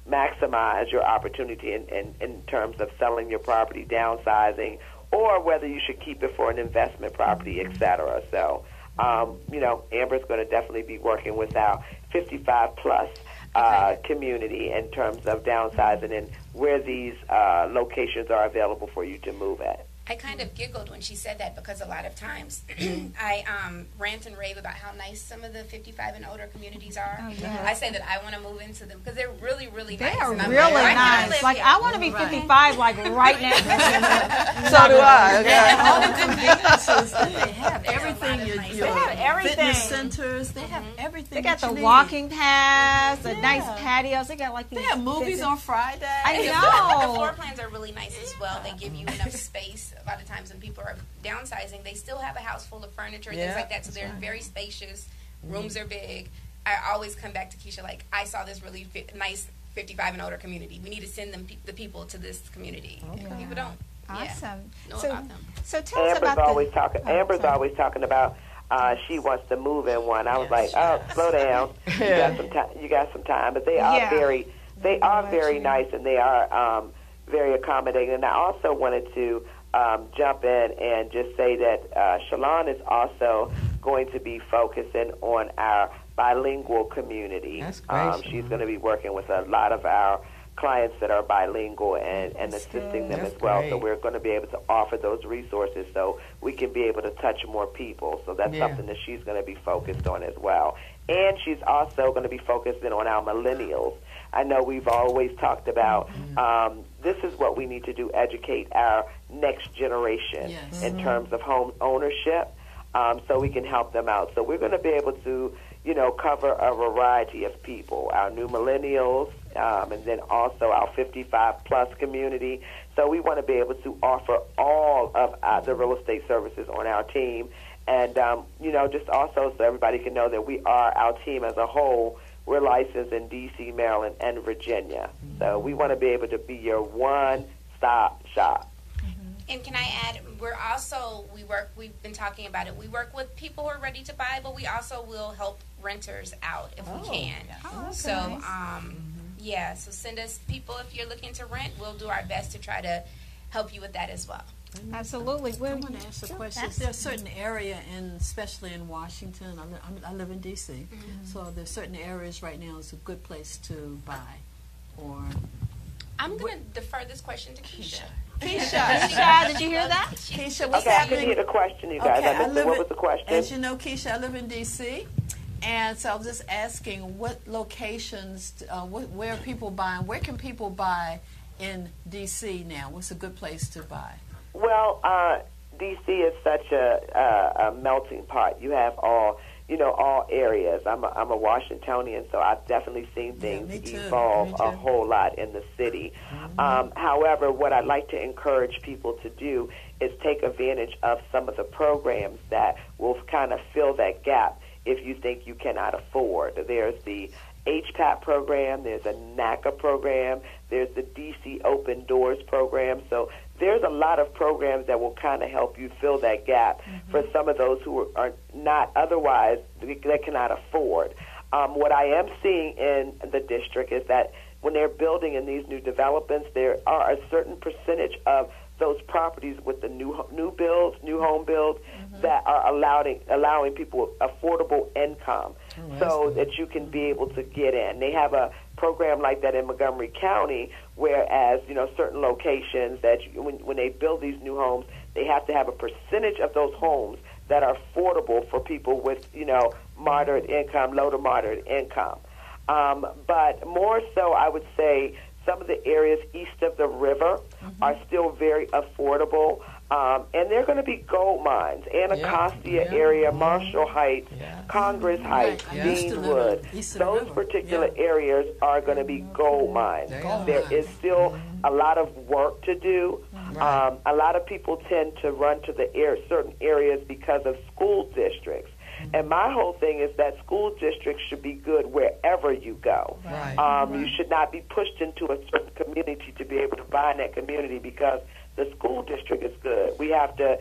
maximize your opportunity in terms of selling your property, downsizing, or whether you should keep it for an investment property, et cetera. So, Amber's going to definitely be working with our 55-plus community in terms of downsizing and where these locations are available for you to move at. I kind of giggled when she said that, because a lot of times I rant and rave about how nice some of the 55 and older communities are. I say that I want to move into them because they're really, really nice. They are And I'm really like, nice. Like, I want to be 55, like, right now. So do I. And all the conveniences that they have, everything, your everything. fitness centers, they have everything. They got that the you need. walking paths, the nice patios. They got like these. They have movies on Friday. I The know. floor plans are really nice as well. They give you enough space. A lot of times when people are downsizing, they still have a house full of furniture and things like that. So they're very spacious. Rooms are big. I always come back to Keisha, like, I saw this really nice 55 and older community. We need to send them the people to this community. And people don't. Awesome. Know about them. So tell us Amber's about always talking. Amber's always talking about she wants to move in one. I was like, slow down. You got some time. But they are very nice, and they are very accommodating. And I also wanted to jump in and just say that Shalon is also going to be focusing on our bilingual community. That's great. She's going to be working with a lot of our clients that are bilingual and assisting them That's as well. great. So we're going to be able to offer those resources so we can be able to touch more people. So that's something that she's going to be focused on as well. And she's also going to be focusing on our millennials. I know we've always talked about this is what we need to do, educate our next generation in terms of home ownership, so we can help them out. So we're going to be able to, cover a variety of people, our new millennials, and then also our 55-plus community. So we want to be able to offer all of the real estate services on our team. And, just also so everybody can know that we are, our team as a whole, we're licensed in D.C., Maryland, and Virginia. So we want to be able to be your one-stop shop. And can I add, we've been talking about it, we work with people who are ready to buy, but we also will help renters out if we can. So, so send us people if you're looking to rent. We'll do our best to try to help you with that as well. Absolutely. I want to ask a question. Is there a certain area, especially in Washington, I live in D.C., so there's certain areas right now is a good place to buy? Or I'm going to defer this question to Keisha. Keisha, did you hear that? Keisha, what's Okay, I happening? can hear the question, you guys. Okay, What was the question? As you know, Keisha, I live in D.C., and so I was just asking what locations, where are people buying? Where can people buy in D.C. now? What's a good place to buy? Well, D.C. is such a melting pot. You have all areas. I'm a Washingtonian, so I've definitely seen things evolve a whole lot in the city. However, what I'd like to encourage people to do is take advantage of some of the programs that will kind of fill that gap if you think you cannot afford. There's the HPAP program, there's a NACA program, there's the DC Open Doors program. So there's a lot of programs that will kind of help you fill that gap for some of those who are not otherwise, that cannot afford. What I am seeing in the district is that when they're building in these new developments, there are a certain percentage of those properties with the new home builds that are allowing people affordable income so that you can be able to get in. They have a program like that in Montgomery County, whereas, certain locations that when they build these new homes, they have to have a percentage of those homes that are affordable for people with, moderate income, low to moderate income. But more so, I would say some of the areas east of the river are still very affordable. And they're going to be gold mines. Anacostia area, Marshall Heights, Congress Heights, Deanwood. Those particular areas are going to be gold mines. There is still a lot of work to do. A lot of people tend to run to the certain areas because of school districts. And my whole thing is that school districts should be good wherever you go. You should not be pushed into a certain community to be able to buy in that community because the school district is good. We have to,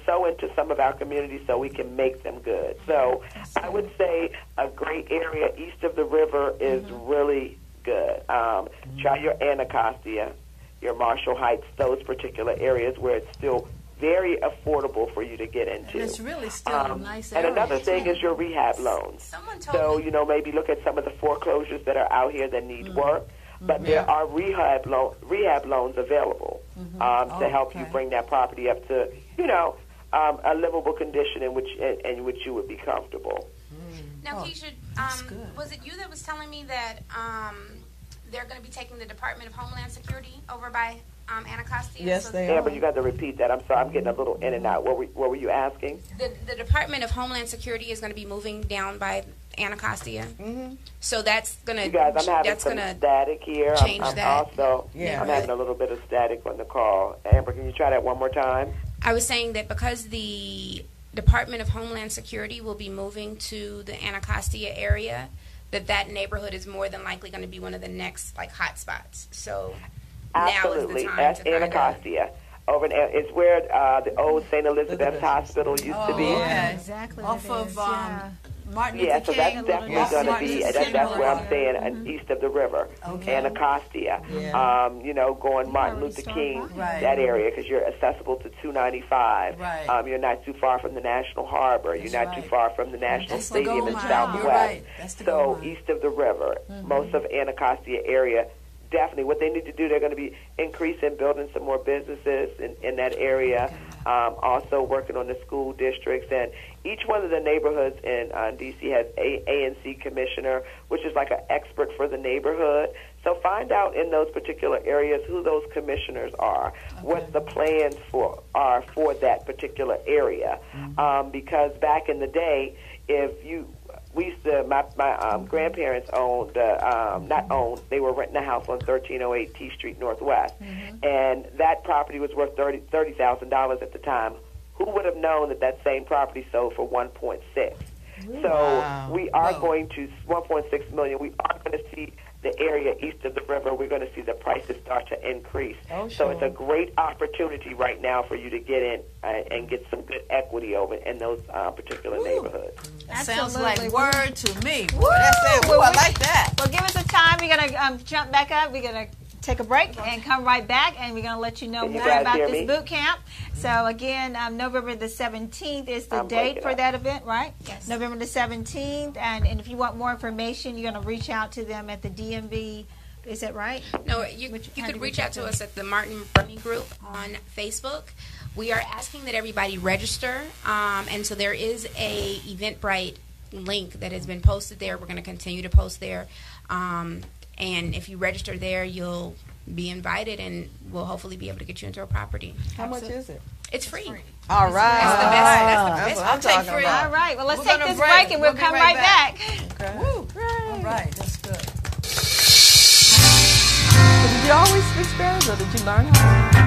sow into some of our communities so we can make them good. So I would say a great area east of the river is really good. Try your Anacostia, your Marshall Heights, those particular areas where it's still very affordable for you to get into. And it's really still a nice area. And another thing is your rehab loans. So, maybe look at some of the foreclosures that are out here that need work. But there are rehab loans available to help you bring that property up to, a livable condition in which you would be comfortable. Now, Keisha, was it you that was telling me that they're going to be taking the Department of Homeland Security over by Anacostia? Yes, they are. Yeah, but you got to repeat that. I'm sorry, I'm getting a little in and out. What were you asking? The Department of Homeland Security is going to be moving down by Anacostia. So that's going to... You guys, I'm having some static here. Change that. I'm having a little bit of static on the call. Amber, can you try that one more time? I was saying that because the Department of Homeland Security will be moving to the Anacostia area, that neighborhood is more than likely going to be one of the next hot spots. So absolutely, now is the time that's to Anacostia. It's where the old St. Elizabeth's Hospital used to be. Yeah, exactly. Off of Martin Luther Yeah, so King. that's definitely going to be, that's where I'm saying, east of the river, Anacostia, going Martin Luther King, that area, because you're accessible to 295. Right. You're not too far from the National Harbor. You're not too far from the National That's the Stadium gold in mine. Southwest. You're right. That's the gold So mine. east of the river, most of Anacostia area, definitely what they need to do, they're going to be increasing, building some more businesses in that area, also working on the school districts. And each one of the neighborhoods in D.C. has a ANC commissioner, which is like an expert for the neighborhood. So find out in those particular areas who those commissioners are, what the plans are for that particular area. Because back in the day, we used to, my grandparents owned, they were renting a house on 1308 T Street Northwest. And that property was worth $30,000 at the time. Who would have known that same property sold for 1.6? So we are going to, 1.6 million, we are going to see the area east of the river, we're going to see the prices start to increase. So it's a great opportunity right now for you to get in and get some good equity over in those particular neighborhoods. That sounds like Absolutely. word to me. Boy, that's it. Ooh, I like that. Well, give us a time. We're going to jump back up. We're going to take a break and come right back, and we're going to let you know Can you more guys about hear this me? boot camp. So, again, November the 17th is the I'm date breaking for up. that event, right? Yes. November the 17th. And if you want more information, you're going to reach out to them at the DMV. Is that right? No, you could reach out to us at the Martin Bernie Group on Facebook. We are asking that everybody register, and so there is a Eventbrite link that has been posted there. We're going to continue to post there, and if you register there, you'll be invited, and we'll hopefully be able to get you into a property. How much is it? It's free. All right. That's the best. That's the That's best. what I'll I'm take talking free. about. All right. Well, let's We're take gonna this break. break, and we'll We'll be come right right back. Okay. Woo. All right, that's good. So did you always speak Spanish, or did you learn how?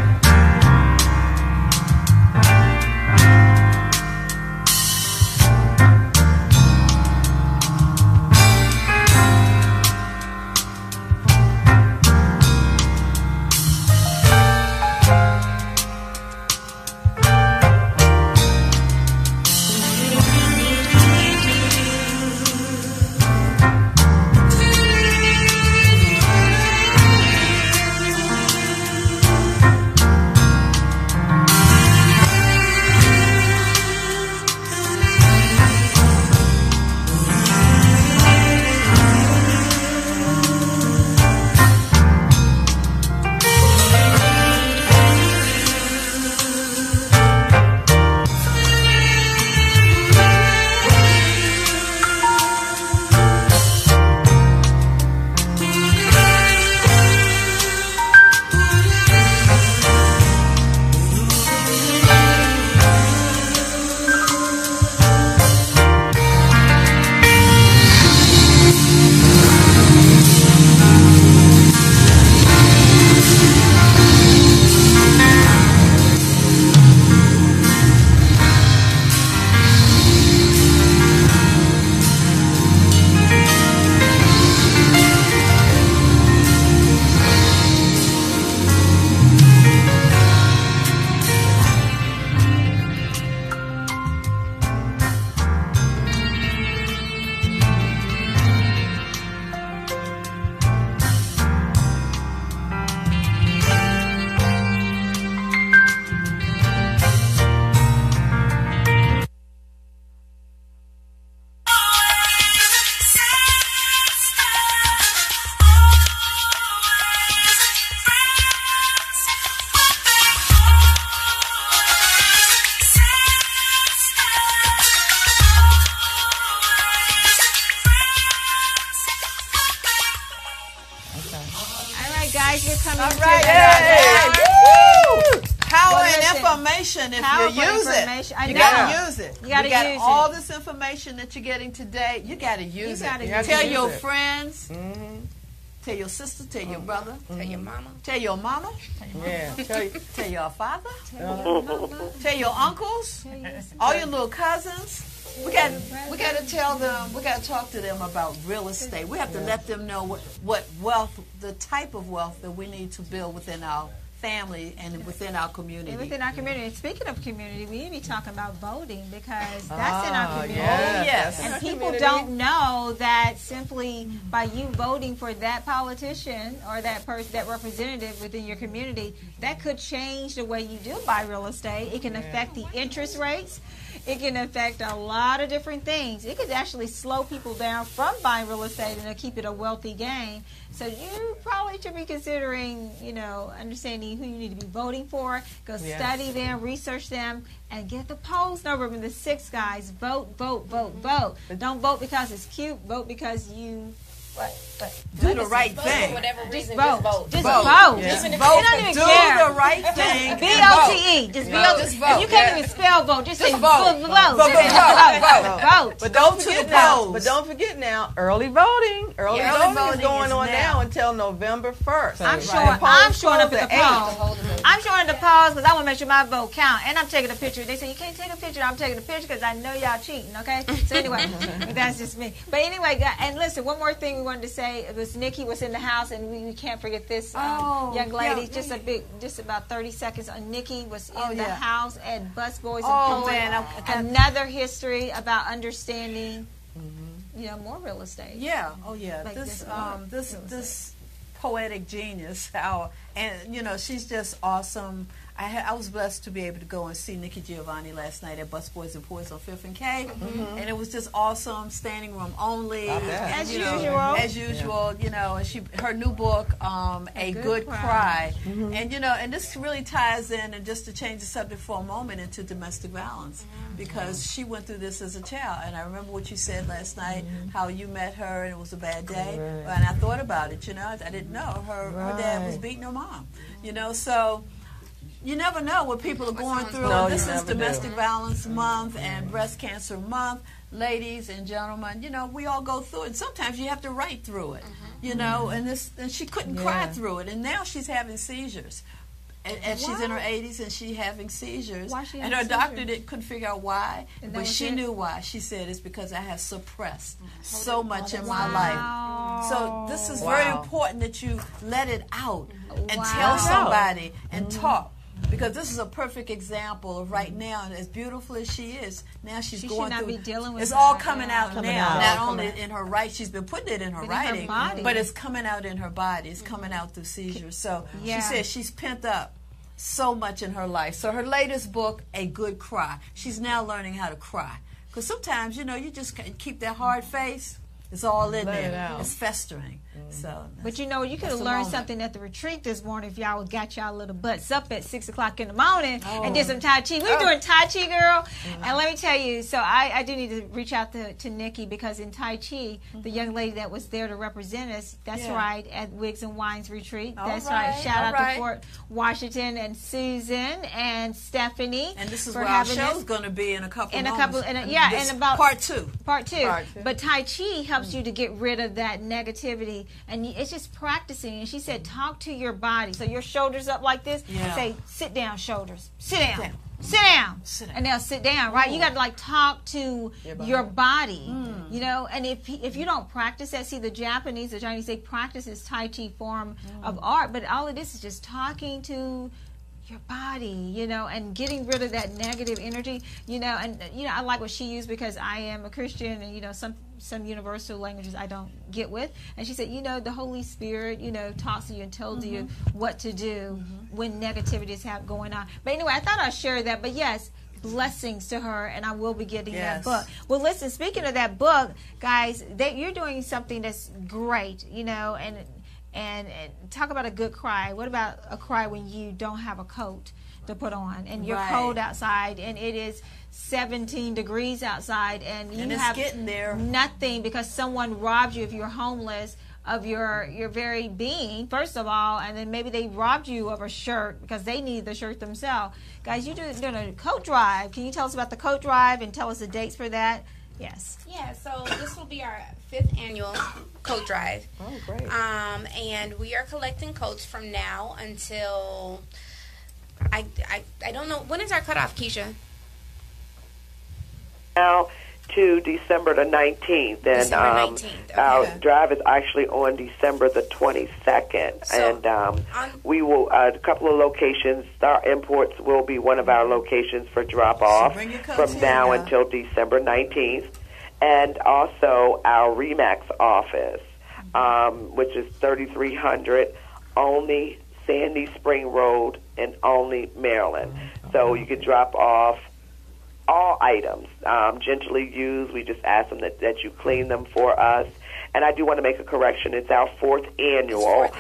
Guys, we're coming All to right, the Woo! Power Well, and listen, information. If power you for use it, information. I you know. gotta use it. You gotta got use all it. this information that you're getting today. You gotta use it. gotta use it. Tell your Use it. friends. Tell your sister. Tell your brother. Tell your mama. Tell your mama. Yeah. Tell your father. Tell your uncles. All your little cousins. We got to tell them. We got to talk to them about real estate. We have to let them know what wealth, the type of wealth that we need to build within our family and within our community. And within our community. And speaking of community, we need to be talking about voting because that's in our community. Yes. And people don't know that simply by you voting for that politician or that person, that representative within your community, that could change the way you do buy real estate. It can affect the interest rates. It can affect a lot of different things. It could actually slow people down from buying real estate and keep it a wealthy game. So you probably should be considering, understanding who you need to be voting for. Go study them, research them, and get the polls number from the 6 guys. Vote, vote, vote, vote. Don't vote because it's cute. Vote because you... Do the right thing. For whatever reason, just vote. Just vote. Just You vote. don't even Do care. the right thing. V-O-T-E. Just Vote. Just vote. If you can't even spell vote, just say vote. vote. Vote. But don't to forget the now. polls. But don't forget now. Early voting. Early voting is going on now until November 1st. I'm showing up at the polls. I'm showing the polls because I want to make sure my vote count. And I'm taking a picture. They say you can't take a picture. I'm taking a picture because I know y'all cheating. Okay. So anyway, that's just me. But anyway, and listen, one more thing we wanted to say. It was Nikki was in the house, and we can't forget this young lady. Just about 30 seconds. Nikki was in the house at Busboys and Poets. Another history about understanding, more real estate. Yeah. Oh, yeah. Like This poetic genius. She's just awesome. I was blessed to be able to go and see Nikki Giovanni last night at Busboys and Poets on 5th and K, and it was just awesome. Standing room only, as usual. And her new book, A Good Cry, and this really ties in, and just to change the subject for a moment, into domestic violence, because she went through this as a child. And I remember what you said last night, how you met her and it was a bad day, and I thought about it. I didn't know her dad was beating her mom. So. You never know what people are going through. No, this is Domestic Violence Month and Breast Cancer Month. Ladies and gentlemen, we all go through it. Sometimes you have to write through it, and she couldn't cry through it. And now she's having seizures. And she's in her 80s and she's having seizures. And her doctor couldn't figure out why, but she knew why. She said, it's because I have suppressed so much in my life. So this is very important that you let it out and tell somebody and talk. Because this is a perfect example of right now, and as beautiful as she is, now she's going should not through. Be dealing with it's that. all coming out now. Not only in her she's been putting it in her writing, but it's coming out in her body. It's coming out through seizures. So she says she's pent up so much in her life. So her latest book, A Good Cry. She's now learning how to cry. Because sometimes, you just keep that hard face. It's all in there. It's festering. So, but you could have learned something at the retreat this morning if y'all got y'all little butts up at 6 o'clock in the morning and did some Tai Chi. We were doing Tai Chi, girl. And let me tell you, so I do need to reach out to Nikki, because in Tai Chi, the young lady that was there to represent us, that's right, at Wigs and Wines retreat. That's right. Shout out to Fort Washington and Susan and Stephanie. And this is where our show's going to be in a couple of moments. And about part two. But Tai Chi helps you to get rid of that negativity, and it's just practicing. And she said, talk to your body. So your shoulders up like this, and say, sit down, shoulders. Sit down. Sit down. And they'll sit down, right? You got to talk to your body, and if you don't practice that, see, the Chinese, they practice this Tai Chi form of art, but all of this is just talking to your body, and getting rid of that negative energy, and I like what she used, because I am a Christian, and some universal languages I don't get with, and she said, the Holy Spirit, talks to you and tells you what to do when negativity is going on. But anyway, I thought I'd share that. But yes, blessings to her, and I will be getting that book. Well, listen, speaking of that book, guys, you're doing something that's great, and talk about a good cry. What about a cry when you don't have a coat to put on, and you're cold outside, and it is 17 degrees outside, and you have getting there. Nothing, because someone robbed you, if you're homeless, of your very being, first of all, and then maybe they robbed you of a shirt because they need the shirt themselves. Guys, you're doing a coat drive. Can you tell us about the coat drive and tell us the dates for that? Yes. Yeah, so this will be our 5th annual coat drive. Oh, great. And we are collecting coats from now until, I don't know, when is our cutoff, Keisha? Now to December the 19th. And December 19th. Okay. our drive is actually on December the 22nd. So, and we will, a couple of locations, Star Imports will be one of our locations for drop-off bring your coats from here now now. until December 19th. And also our REMAX office, which is 3300 Olney Sandy Spring Road in Olney, Maryland. So you can drop off all items, gently used. We just ask them that you clean them for us. And I do want to make a correction. It's our fourth annual.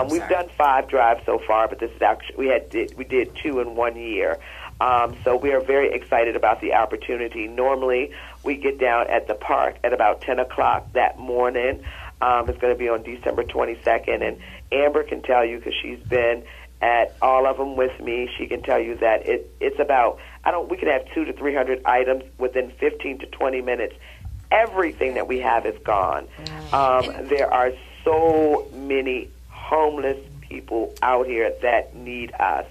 We've done 5 drives so far, but this is actually we did 2 in 1 year. So we are very excited about the opportunity. Normally, we get down at the park at about 10 o'clock that morning. It's going to be on December 22nd, and Amber can tell you because she's been at all of them with me. She can tell you that it's about, we could have 200 to 300 items within 15 to 20 minutes. Everything that we have is gone. There are so many homeless people out here that need us.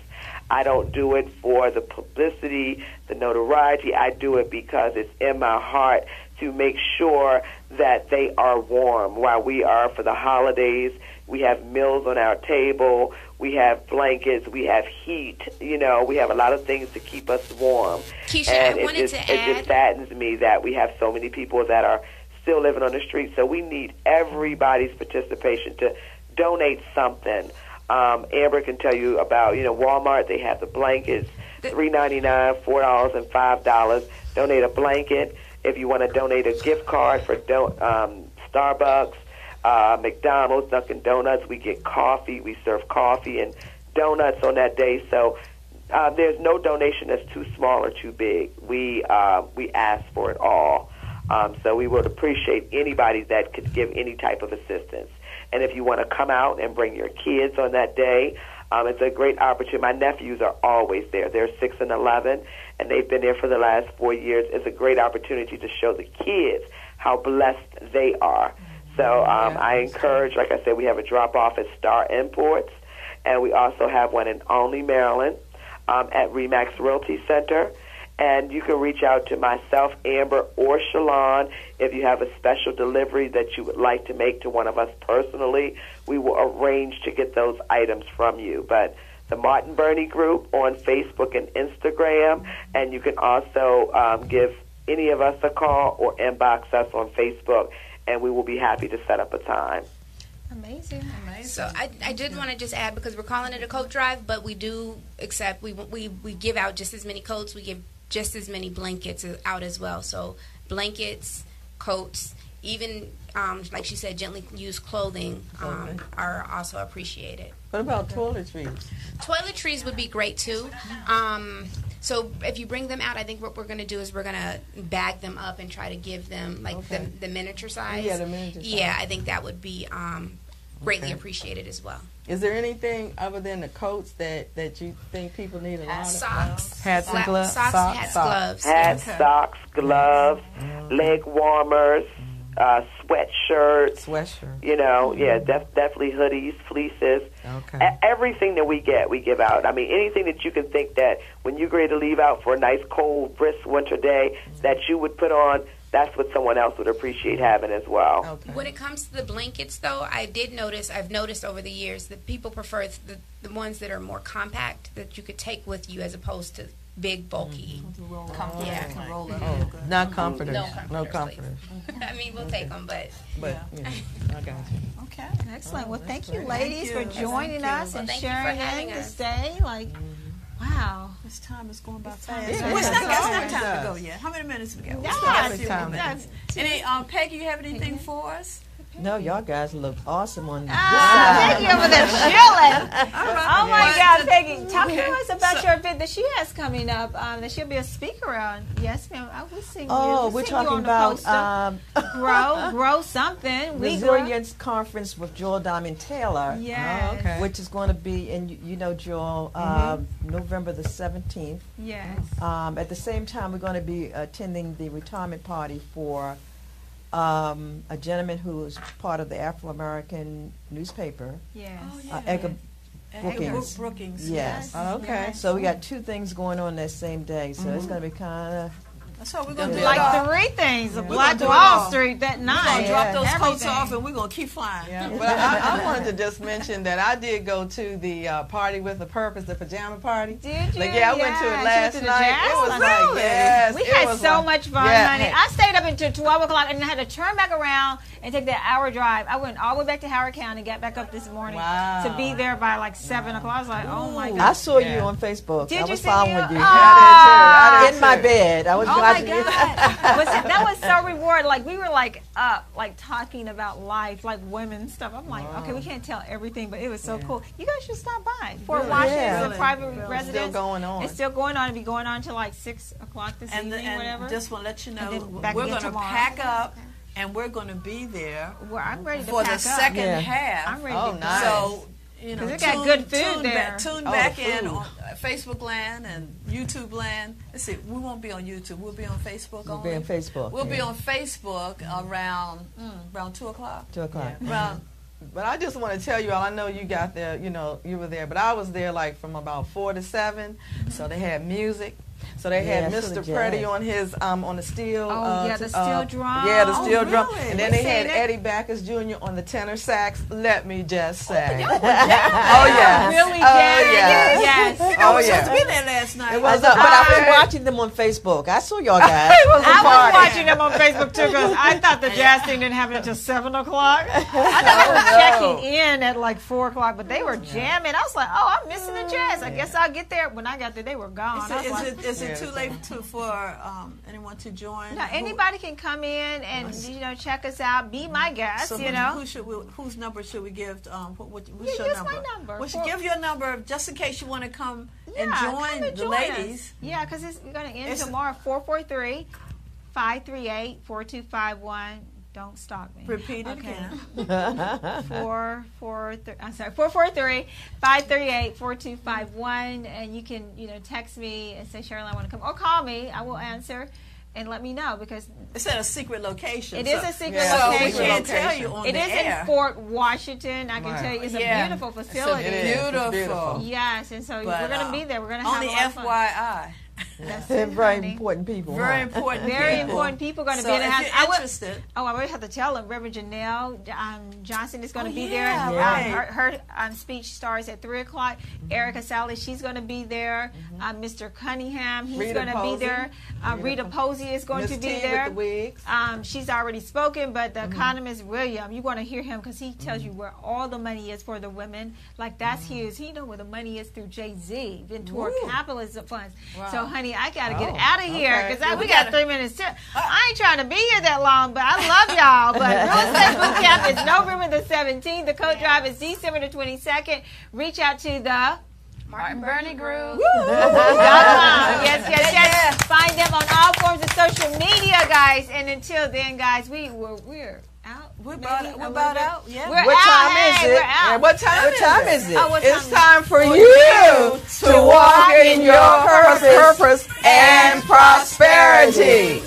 I don't do it for the publicity, the notoriety. I do it because it's in my heart to make sure that they are warm while we are for the holidays. We have meals on our table. We have blankets. We have heat. We have a lot of things to keep us warm. Keisha, and I wanted to add. It just saddens me that we have so many people that are still living on the street. So we need everybody's participation to donate something. Amber can tell you about, Walmart. They have the blankets, $3.99, $4, and $5. Donate a blanket. If you want to donate a gift card for Starbucks, McDonald's, Dunkin' Donuts, we get coffee. We serve coffee and donuts on that day. So there's no donation that's too small or too big. We ask for it all. So we would appreciate anybody that could give any type of assistance. And if you want to come out and bring your kids on that day, it's a great opportunity. My nephews are always there. They're 6 and 11, and they've been there for the last 4 years. It's a great opportunity to show the kids how blessed they are. So I encourage, like I said, we have a drop-off at Star Imports, and we also have one in Olney, Maryland, at REMAX Realty Center. And you can reach out to myself, Amber, or Shalon if you have a special delivery that you would like to make to one of us personally. We will arrange to get those items from you. But the Martin Burney Group on Facebook and Instagram, and you can also give any of us a call or inbox us on Facebook, and we will be happy to set up a time. Amazing. So I did want to just add, because we're calling it a coat drive, but we do accept, we give out just as many coats. We give just as many blankets out as well. So blankets, coats, even, like she said, gently used clothing are also appreciated. What about toiletries? Toiletries would be great too. So if you bring them out, I think what we're going to do is we're going to bag them up and try to give them like the miniature size. Yeah, the miniature size. Yeah, I think that would be greatly appreciated as well. Is there anything other than the coats that you think people need a lot of? Socks. Hats and gloves. Socks, hats, gloves. Hats, socks, gloves, leg warmers, sweatshirts. Sweatshirt. Definitely hoodies, fleeces. Okay. Everything that we give out. I mean, anything that you can think that when you're ready to leave out for a nice, cold, brisk winter day that you would put on, that's what someone else would appreciate having as well. Okay. When it comes to the blankets, though, I've noticed over the years that people prefer the ones that are more compact that you could take with you as opposed to big, bulky. Not comforters. No comforters. I mean, we'll take them, but I got you. Okay. Excellent. Well, thank you, ladies, for joining us and Thank you for sharing having in us. this day. Wow. This time is going by fast. Yeah, It's it not always time does. to go yet. How many minutes we got? Yes. Any, Peggy, you have anything for us? No, y'all guys look awesome on this. Thank you over there chilling. Oh my What? God, Peggy, talk to us about your event that she has coming up. That she'll be a speaker on. Yes, ma'am. We see you. Oh, We we're see you on talking the about poster. grow something. Resilience Conference with Joel Diamond Taylor. Yes. Okay. Which is going to be, and you know Joel, November the 17th. Yes. At the same time, we're going to be attending the retirement party for a gentleman who is part of the Afro-American newspaper, Yes. Edgar Brookings. Brookings. Yes. Oh, okay. So we got two things going on that same day, so it's going to be kind of That's what we're going to do. Like 3 things. A Black do it Wall all. Street that night. We're going to drop those coats Everything. off and we're going to keep flying. Yeah, but I wanted to just mention that I did go to the Party with a Purpose, the pajama party. Did you? Like, yeah, I went to it Yeah. last She went to the night. jazz It was last like, night? yes. We it had was so like- much fun, yeah, honey. hey. I stayed up until 12 o'clock and I had to turn back around and take that hour drive. I went all the way back to Howard County, got back up this morning Wow. to be there by like 7 o'clock. I was like, oh my I God. saw you Yeah. on Facebook. Did I you was see following me? you. Ah. I did In my too. bed. I was Oh my watching you. God. That was so rewarding. Like, we were like up, like talking about life, like women stuff. I'm like, okay, we can't tell everything, but it was so cool. You guys should stop by. Fort Washington is a Really? private It's residence. still going on. It's still going on. It'll be going on till like 6 o'clock this And, evening, whatever. just want to let you know, And then back we're again going to tomorrow. pack up and we're going to be there Well, I'm ready to for pack the up. second Yeah. half. I'm ready Oh, to go. nice. So, you know, 'Cause they got good food tune there. Tune Oh, back the in food. on Facebook land and YouTube land. Let's see, we won't be on YouTube. We'll be on Facebook We'll only. be on Facebook. We'll be yeah. on Facebook around 2 o'clock. 2 o'clock. Around, But I just want to tell you all, I know you got there, you know, you were there, but I was there like from about 4 to 7. So they had music. So they had Yeah, I saw the Mr. Pretty jazz. on his on the steel. Oh, yeah, the steel drum. Yeah, the steel Oh, drum. really? And then We they had seen it. Eddie Backus Jr. on the tenor sax. Let me just say. Oh, yeah. Really, Oh, Jan? yeah. Yes. Oh, supposed yeah. to be there last night. It was But I was very- watching them on Facebook. I saw y'all guys. I was watching them on Facebook too because I thought the jazz thing didn't happen until 7 o'clock. I thought they were checking in at like 4 o'clock, but they were jamming. I was like, oh, I'm missing the jazz. I guess I'll get there. When I got there, they were gone. I was like, Is it too late for anyone to join? no, anybody can come in and check us out, be my guest. So whose number should we give? What's your use number? my number. We should give your number just in case you want to come and come join and the join ladies. us. Yeah, because it's going to end It's- tomorrow. 443-538-4251. Don't stalk me. Repeat it Okay. again. 443-538-4251, and you can text me and say, Cheryl, I want to come, or call me. I will answer and let me know because It's at a secret location. it is a secret Yeah, So we location. can't tell you on It the is air. in Fort Washington. I can Right. tell you it's Yeah. a beautiful facility. It is. It's Beautiful. beautiful. Yes, and so But, we're going to be there. We're going to have Only a lot of fun. FYI. That's They're it, very honey. important people. Very huh? important. Very people. important people going to So be in the if house. you're I would- interested, Oh, I really have to tell them. Reverend Janelle Johnson is going to be yeah, there. right. Her speech starts at 3 o'clock. Erica Sally, she's going to be there. Mr. Cunningham, he's Rita going to be Posey. there. Rita Posey is going Miss to be T there. with the wigs. She's already spoken, but the economist William, you want to hear him because he tells you where all the money is for the women. Like that's huge. He know where the money is through Jay-Z, Ventura Capitalism Funds. So, honey, I got to get out of here okay. because we got 3 minutes. I ain't trying to be here that long, but I love y'all. But Real Estate Boot Camp is November the 17th. The coat drive is December the 22nd. Reach out to the Martin Burney Group. Yes. Find them on all forms of social media, guys. And until then, guys, we're out. we're Maybe about a little out. bit. Yeah. We're What out. time Hey, is it? We're out. And what time is it? Oh, what It's time? time for you to walk in your purpose and prosperity.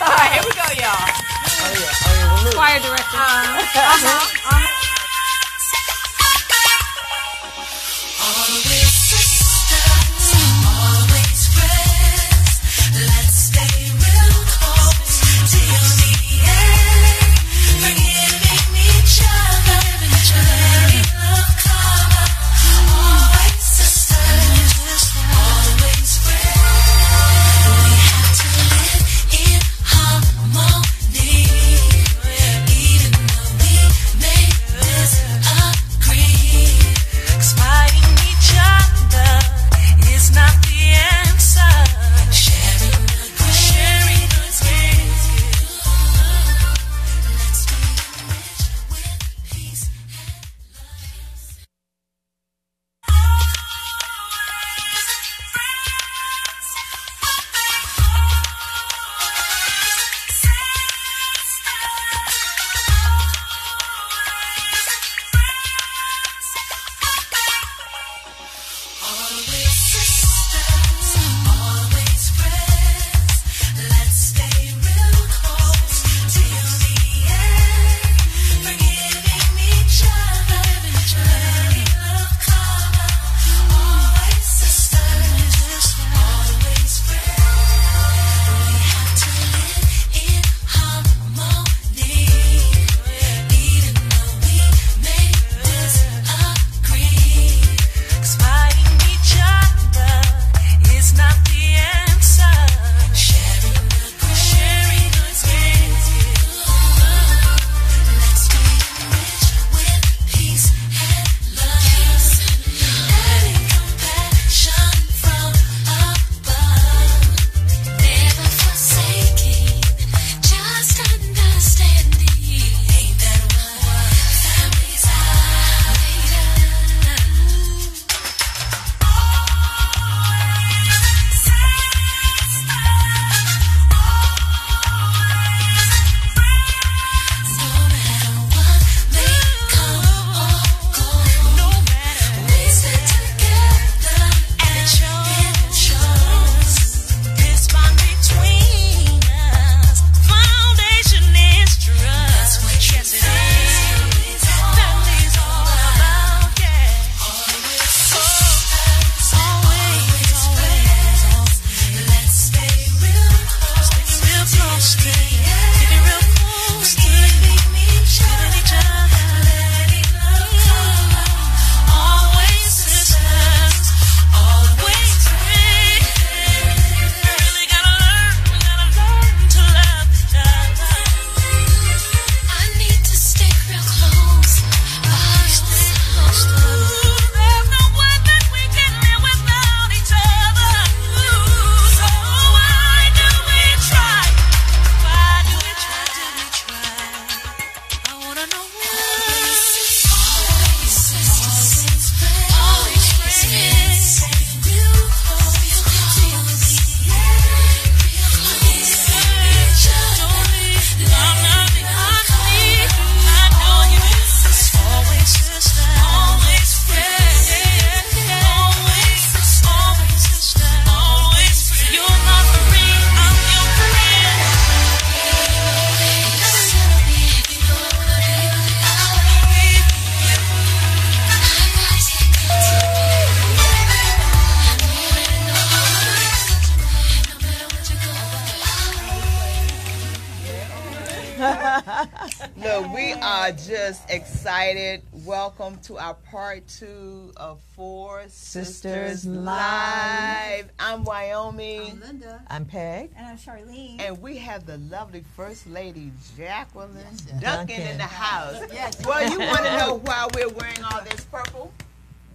All right, here we go, y'all. Choir director. Even though we may are just excited. Welcome to our part 2 of Four Sisters Live. I'm Wyoming. I'm Linda. I'm Peg. And I'm Charlene. And we have the lovely First Lady Jacqueline Duncan in the house. Yes. Well, you want to know why we're wearing all this purple?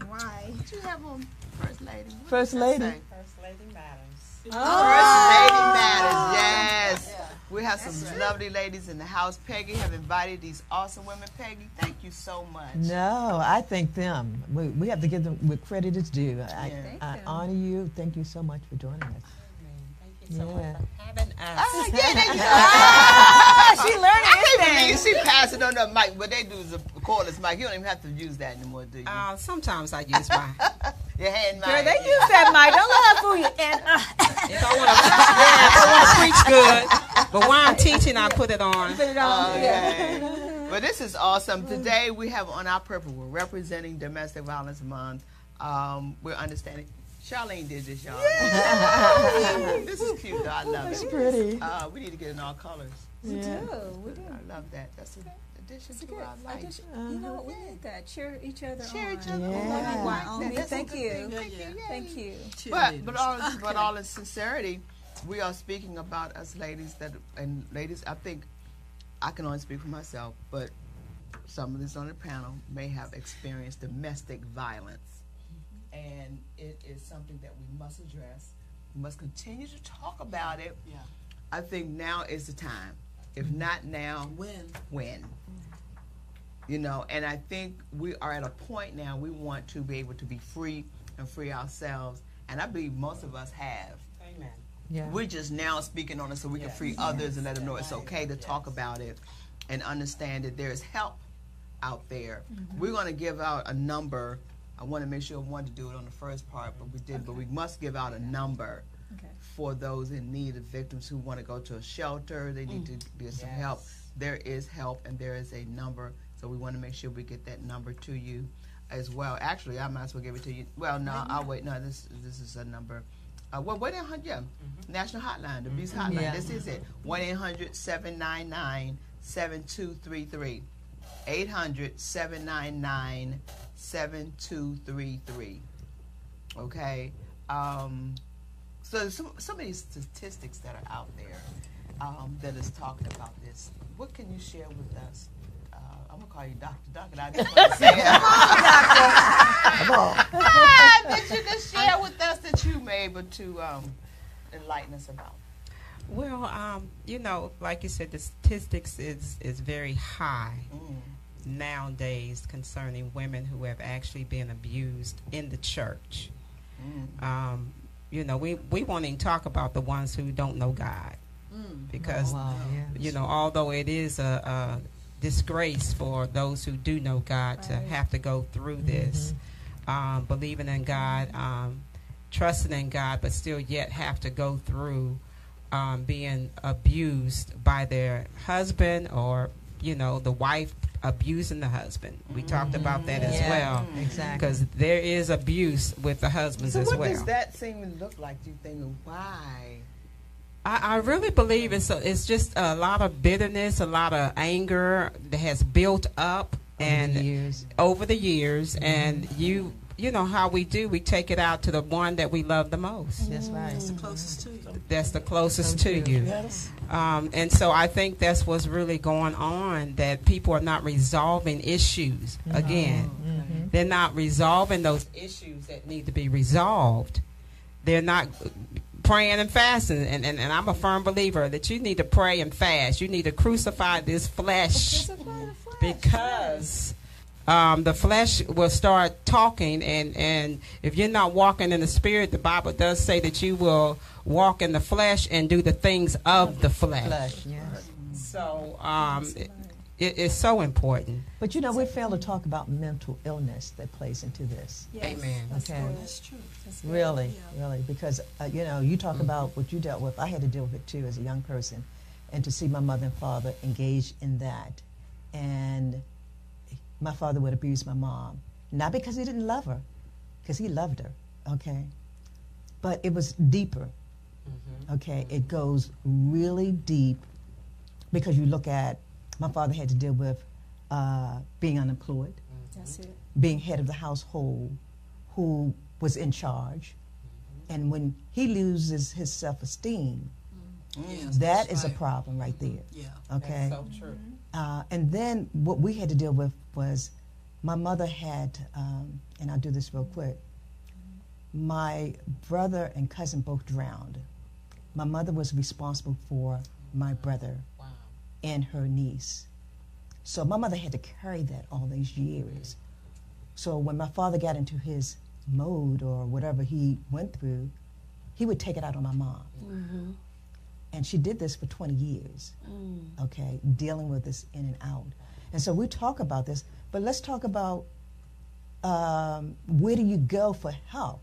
Why? What you have on, First Lady? What First does that Lady. say? First Lady Matters. First Lady Matters, yes. We have some lovely ladies in the house. Peggy have invited these awesome women. Peggy, thank you so much. No, I thank them. We have to give them what credit is due. I them. honor you. Thank you so much for joining us. Thank you so much Yeah. for having us. Yeah, they She learning I can't believe she passed it on the mic. What they do is a cordless mic. You don't even have to use that anymore, do you? Sometimes I use mine. Your hand mic. Girl, they use that mic. Don't let her fool you. And, If I want to preach good, but while I'm teaching, I put it on. put it on. Okay. But this is awesome. Today we have on our purple, we're representing Domestic Violence Month. We're understanding. Charlene did this, y'all. This is cute, though. I love It's it. pretty. We need to get in all colors. We do. I love that. That's an addition to our life. You know what? We need that. Cheer each other Cheer on. each other Yeah. on. Love you, Like Wyoming. that. That's a Thank good you. thing. Thank you. Thank you. But all in sincerity, we are speaking about us ladies and ladies. I think I can only speak for myself, but some of us on the panel may have experienced domestic violence, and it is something that we must address. We must continue to talk about it. Yeah. I think now is the time. If not now, when? You know, and I think we are at a point now we want to be able to be free and free ourselves, and I believe most of us have. Amen. Yeah. We're just now speaking on it so we can free others and let them know it's okay to talk about it and understand that there's help out there. We're going to give out a number. I want to make sure I wanted to do it on the first part, but we did. But we must give out a number for those in need of victims who want to go to a shelter. They need to get some help. There is help, and there is a number. So we want to make sure we get that number to you as well. Actually, I might as well give it to you. Well, no, I'll wait. No, this is a number. Well, 1-800, National Hotline, the Abuse Hotline. Yeah. This is it. 1-800-799-7233. 800-799-7233. Okay. So some of these statistics that are out there that is talking about this. What can you share with us? I'm gonna call you Dr. Duncan. I just want to say that you can share with us that you may able to enlighten us about. Well, you know, like you said, the statistics is very high nowadays concerning women who have actually been abused in the church. You know, we won't even talk about the ones who don't know God, because you know, although it is a disgrace for those who do know God to have to go through this, believing in God, trusting in God, but still yet have to go through being abused by their husband, or you know, the wife abusing the husband. We talked about that as well, exactly, because there is abuse with the husbands as well. What does that seem to look like? Do you think? Why? I really believe it's just a lot of bitterness, a lot of anger that has built up over the years, and you know how we do. We take it out to the one that we love the most. That's right. That's the closest to you. That's the closest to you. Yes. And so I think that's what's really going on, that people are not resolving issues. Again, they're not resolving those issues that need to be resolved. They're not praying and fasting, and I'm a firm believer that you need to pray and fast. You need to crucify this flesh, because the flesh will start talking, and if you're not walking in the Spirit, the Bible does say that you will walk in the flesh and do the things of the flesh. So it's so important. But you know, we fail to talk about mental illness that plays into this. Amen. Okay. That's true. Really, because you know, you talk about what you dealt with. I had to deal with it too as a young person, and to see my mother and father engaged in that, and my father would abuse my mom, not because he didn't love her, because he loved her. Okay, but it was deeper. Okay, it goes really deep, because you look at, my father had to deal with being unemployed, That's it. being head of the household, who was in charge. And when he loses his self-esteem, that is a problem right there. Yeah. Okay. That's so true. And then what we had to deal with was my mother had, and I'll do this real quick. My brother and cousin both drowned. My mother was responsible for my brother and her niece. So my mother had to carry that all these years. So when my father got into his mode or whatever he went through, he would take it out on my mom. Mm-hmm. And she did this for 20 years, okay, dealing with this in and out. And so we talk about this, but let's talk about where do you go for help?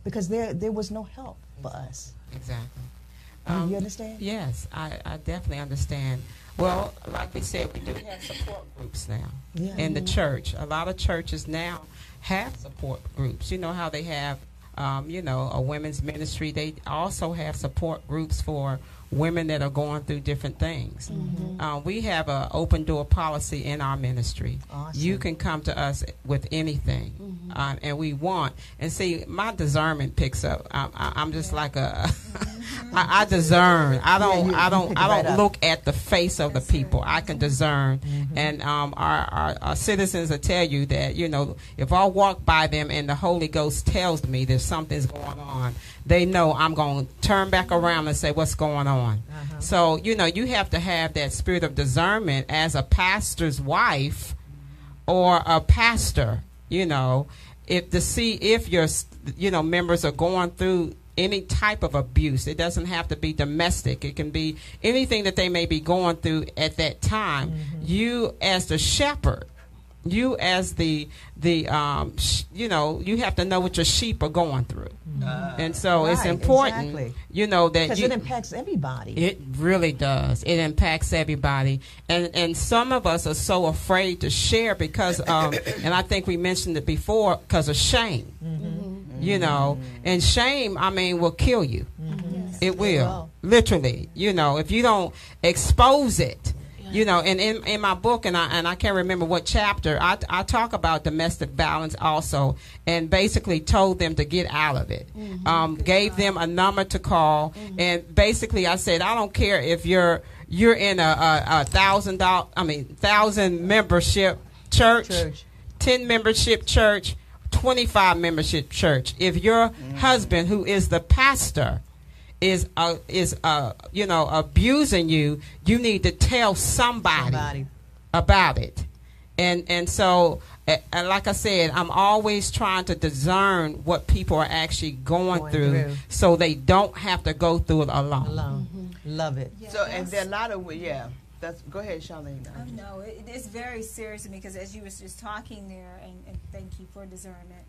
Because there was no help for us. Exactly. You understand? Yes, I definitely understand. Well, like we said, we do have support groups now in the church. A lot of churches now have support groups. You know how they have, a women's ministry. They also have support groups for women that are going through different things. We have an open door policy in our ministry. Awesome. You can come to us with anything, and we want. And see, my discernment picks up. I'm just like a. I discern. I don't look at the face of the people. I can discern, and our citizens will tell you that if I walk by them and the Holy Ghost tells me that something's going on, they know I'm going to turn back around and say what's going on. So you have to have that spirit of discernment as a pastor's wife or a pastor. If to see if your members are going through any type of abuse. It doesn't have to be domestic. It can be anything that they may be going through at that time. You as the shepherd, you as the you have to know what your sheep are going through. And so it's important, that because it impacts everybody. It really does. It impacts everybody. And some of us are so afraid to share because, and I think we mentioned it before, because of shame. And shame, will kill you. It will. Literally. If you don't expose it. And in my book, and I can't remember what chapter, I talk about domestic violence also, and basically told them to get out of it. Gave them a number to call, and basically I said, I don't care if you're in a 1,000 membership church, 10 membership church, 25 membership church. If your husband, who is the pastor, is abusing you, you need to tell somebody about it. And so like I said, I'm always trying to discern what people are actually going through so they don't have to go through it alone. Love it. Yeah, so and there are a lot of go ahead, Charlene. No, it's very serious to me because as you was just talking there, and thank you for discernment.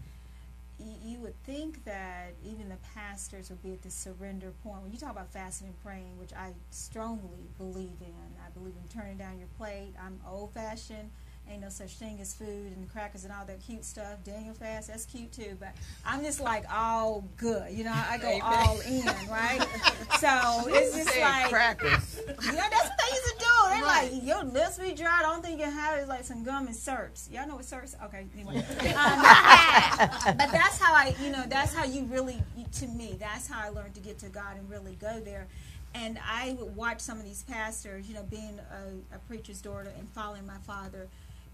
You would think that even the pastors would be at the surrender point. When you talk about fasting and praying, which I strongly believe in, I believe in turning down your plate. I'm old-fashioned. Ain't no such thing as food and crackers and all that cute stuff. Daniel fast, that's cute too. But I'm just like all good. I go all in, right? So it's just like crackers. Yeah, that's what they used to do. They like, your lips be dry. The only thing you can have is like some gum and syrups. Y'all know what syrups? Okay, anyway. But that's how that's how you really, to me, that's how I learned to get to God and really go there. And I would watch some of these pastors, being a preacher's daughter and following my father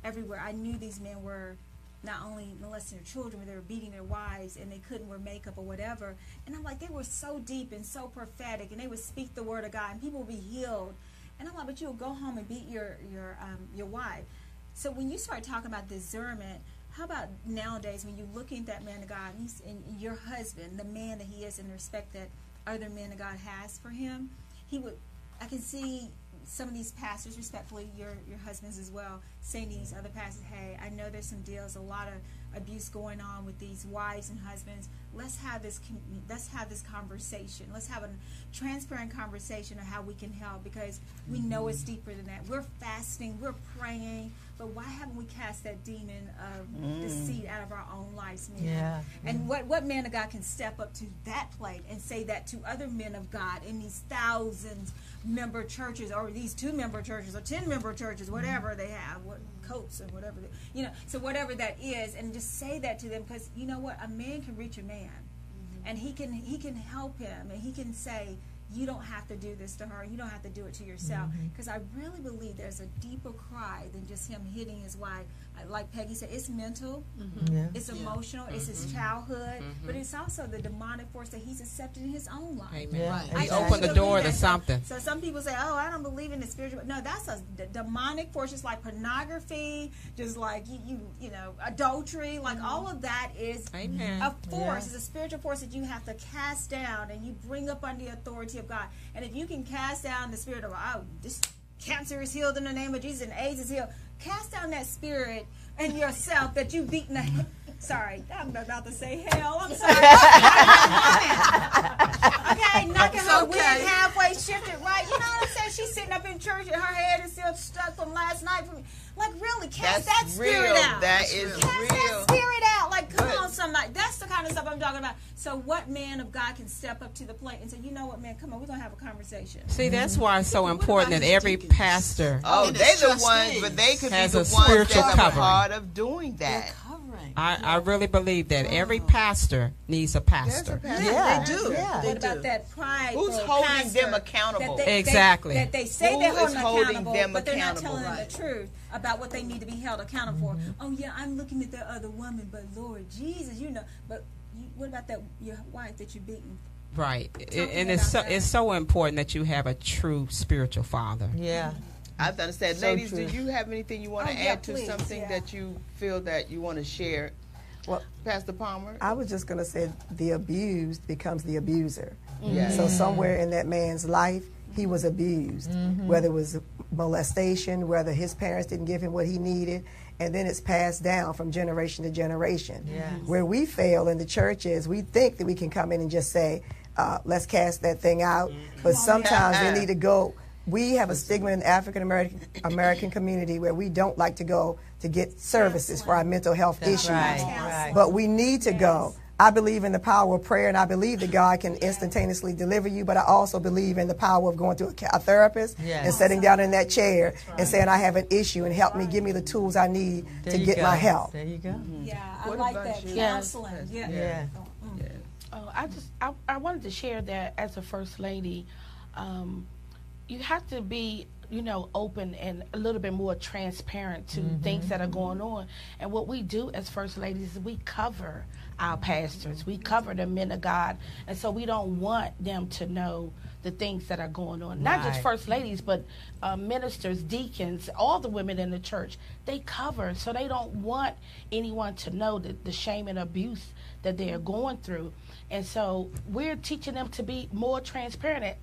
everywhere. I knew these men were not only molesting their children, but they were beating their wives, and they couldn't wear makeup or whatever. And I'm like, they were so deep and so prophetic, and they would speak the word of God, and people would be healed. And I'm like, but you'll go home and beat your wife. So when you start talking about discernment, how about nowadays when you're looking at that man of God, and your husband, the man that he is, and the respect that other men of God has for him, I can see some of these pastors, respectfully, your husbands as well, saying to these other pastors, hey, I know there's some deals, a lot of abuse going on with these wives and husbands. Let's have this conversation. Let's have a transparent conversation of how we can help, because we know it's deeper than that. We're fasting, we're praying, but why haven't we cast that demon of deceit out of our own lives, men? Yeah. And what man of God can step up to that plate and say that to other men of God in these 1,000-member churches, or these 2-member churches, or 10-member churches, whatever they have, what coats or whatever, so whatever that is, and just say that to them, because you know what, a man can reach a man, and he can help him, and he can say, you don't have to do this to her. You don't have to do it to yourself. Because I really believe there's a deeper cry than just him hitting his wife. Like Peggy said, it's mental, it's emotional, it's his childhood, but it's also the demonic force that he's accepted in his own life. Amen. Yeah. Right. He I opened the truly door believe to that. something. So some people say, oh, I don't believe in the spiritual. No, that's a demonic force, just like pornography, just like, you know, adultery, like all of that is a force, it's a spiritual force that you have to cast down and you bring up under the authority of God. And if you can cast down the spirit of, oh, this cancer is healed in the name of Jesus and AIDS is healed, cast down that spirit in yourself that you've beaten the sorry, I'm about to say hell. I'm sorry. Okay, knocking her wig halfway shifted right. You know what I'm saying? She's sitting up in church and her head is still stuck from last night. Like, really, cast that spirit out. That is Cast real. that spirit out. Like, come on, somebody. That's the kind of stuff I'm talking about. So what man of God can step up to the plate and say, you know what, man, come on, we're going to have a conversation. See, that's why it's so important that every pastor they're the ones, but they could be has the a ones spiritual that's a covering. part of doing that. I really believe that every pastor needs a pastor. Yeah, They do. Yeah. What about that pride? Who's holding them accountable? Exactly. That they say Who they're is holding accountable, them but they're not accountable? telling them the truth about what they need to be held accountable for. Oh yeah, I'm looking at the other woman, but Lord Jesus, you know. But what about that your wife that you're beating? Right. And it's so important that you have a true spiritual father. Yeah. I understand. So Ladies, true. do you have anything you want to add to something that you feel that you want to share? Well, Pastor Palmer? I was just going to say the abused becomes the abuser. Yes. So somewhere in that man's life, he was abused, whether it was molestation, whether his parents didn't give him what he needed, and then it's passed down from generation to generation. Yes. Where we fail in the church is we think that we can come in and just say, let's cast that thing out, but sometimes they need to go. We have a stigma in the African American community where we don't like to go to get services for our mental health issues. Right. But we need to go. I believe in the power of prayer, and I believe that God can instantaneously deliver you, but I also believe in the power of going to a therapist and sitting down in that chair and saying, I have an issue, and help me, give me the tools I need to get my help. There you go. Yeah, I like that. Counseling. Yeah. I wanted to share that as a first lady, you have to be, open and a little bit more transparent to things that are going on. And what we do as first ladies is we cover our pastors, we cover the men of God, and so we don't want them to know the things that are going on. Not just first ladies, but ministers, deacons, all the women in the church, they cover, so they don't want anyone to know the shame and abuse that they are going through. And so we're teaching them to be more transparent.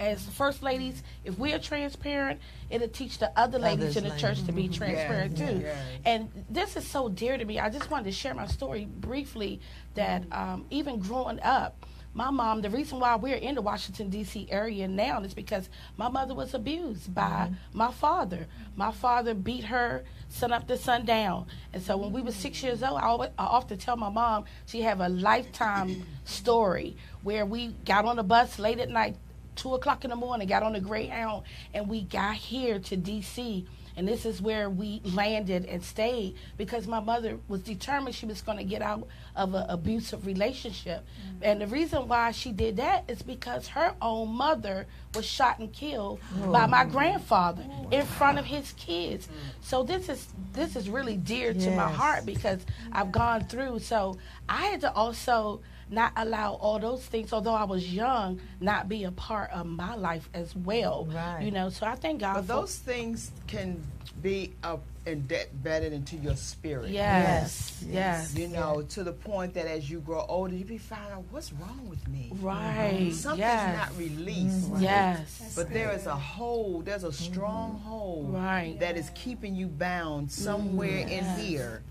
As first ladies, if we're transparent, it'll teach the other ladies in the church to be transparent too. And this is so dear to me. I just wanted to share my story briefly that even growing up, my mom, the reason why we're in the Washington, D.C. area now is because my mother was abused by my father. My father beat her sun up to sundown. And so when we were 6 years old, I often tell my mom she have a lifetime story where we got on the bus late at night, 2 o'clock in the morning, got on the Greyhound, and we got here to D.C., and this is where we landed and stayed because my mother was determined she was going to get out of an abusive relationship. And the reason why she did that is because her own mother was shot and killed by my grandfather in front of his kids. So this is really dear to my heart because I've gone through. So I had to also not allow all those things, although I was young, not be a part of my life as well. So I thank God but those things can be embedded into your spirit. Yes. To the point that as you grow older, you be finding out what's wrong with me. Something's not released. But there is a hold, there's a strong hold that is keeping you bound somewhere in here.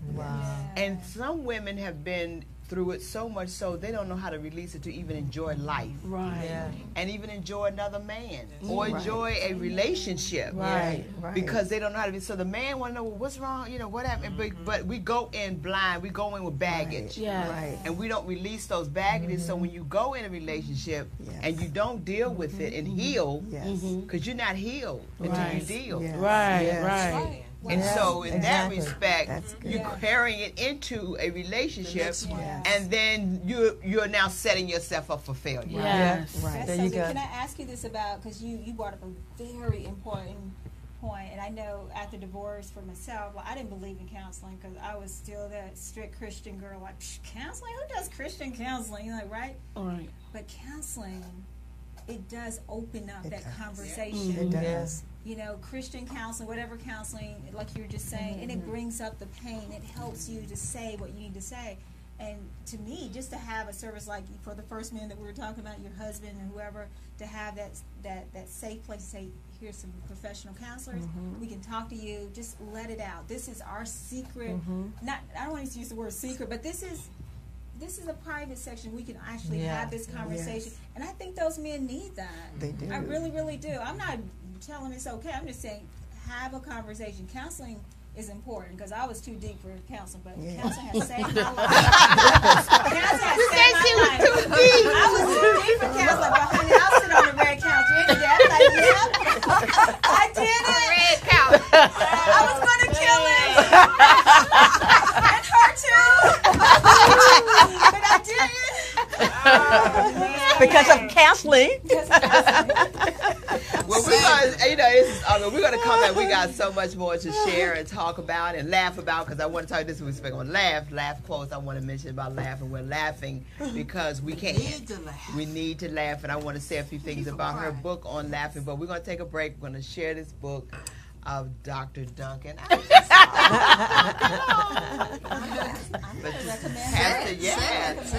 And some women have been through it so much so they don't know how to release it to even enjoy life. Right. Yeah. And even enjoy another man or enjoy a relationship. Right. Because they don't know how to be. So the man want to know, well, what's wrong, you know, what happened? But we go in blind. We go in with baggage. Yeah. Right. And we don't release those baggages. So when you go in a relationship and you don't deal with it and heal, because you're not healed until you deal. Yes. Right, Yes. right. And so in that exactly. respect, you're carrying it into a relationship, Yes. and then you're now setting yourself up for failure. Yes. Right. That's There you something. go. Can I ask you this about, because you brought up a very important point, and I know after divorce for myself, well, I didn't believe in counseling because I was still that strict Christian girl, like, counseling? Who does Christian counseling? You're like, right? All right. But counseling, it does open up that conversation. It does. You know, Christian counseling, whatever counseling, like you were just saying, and it brings up the pain. It helps you to say what you need to say. And to me, just to have a service like for the first man that we were talking about, your husband and whoever, to have that safe place to say, here's some professional counselors. We can talk to you. Just let it out. This is our secret. Not, I don't want to use the word secret, but this is a private section. We can actually have this conversation. And I think those men need that. They do. I really, really do. I'm not telling them it's okay. I'm just saying have a conversation. Counseling is important because I was too deep for counseling, but counseling has saved my life. Counseling has saved my life. I was too deep for counseling, but honey, I'll sit on the red couch any day. I'm like, yep, I did it. Red couch. I was going to kill him. And her too. But I did it. Because of counseling. Well, we're gonna, you know, we're gonna come back. We got so much more to share and talk about and laugh about. Because I want to tell you this: we're going to laugh quotes. I want to mention about laughing. We're laughing because we can't. We need to laugh, and I want to say a few things about her book on laughing. But we're going to take a break. We're going to share this book of Dr. Duncan.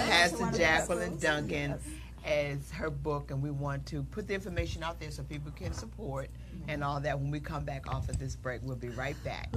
Pastor Jacqueline Duncan as her book, and we want to put the information out there so people can support and all that. When we come back off of this break, we'll be right back.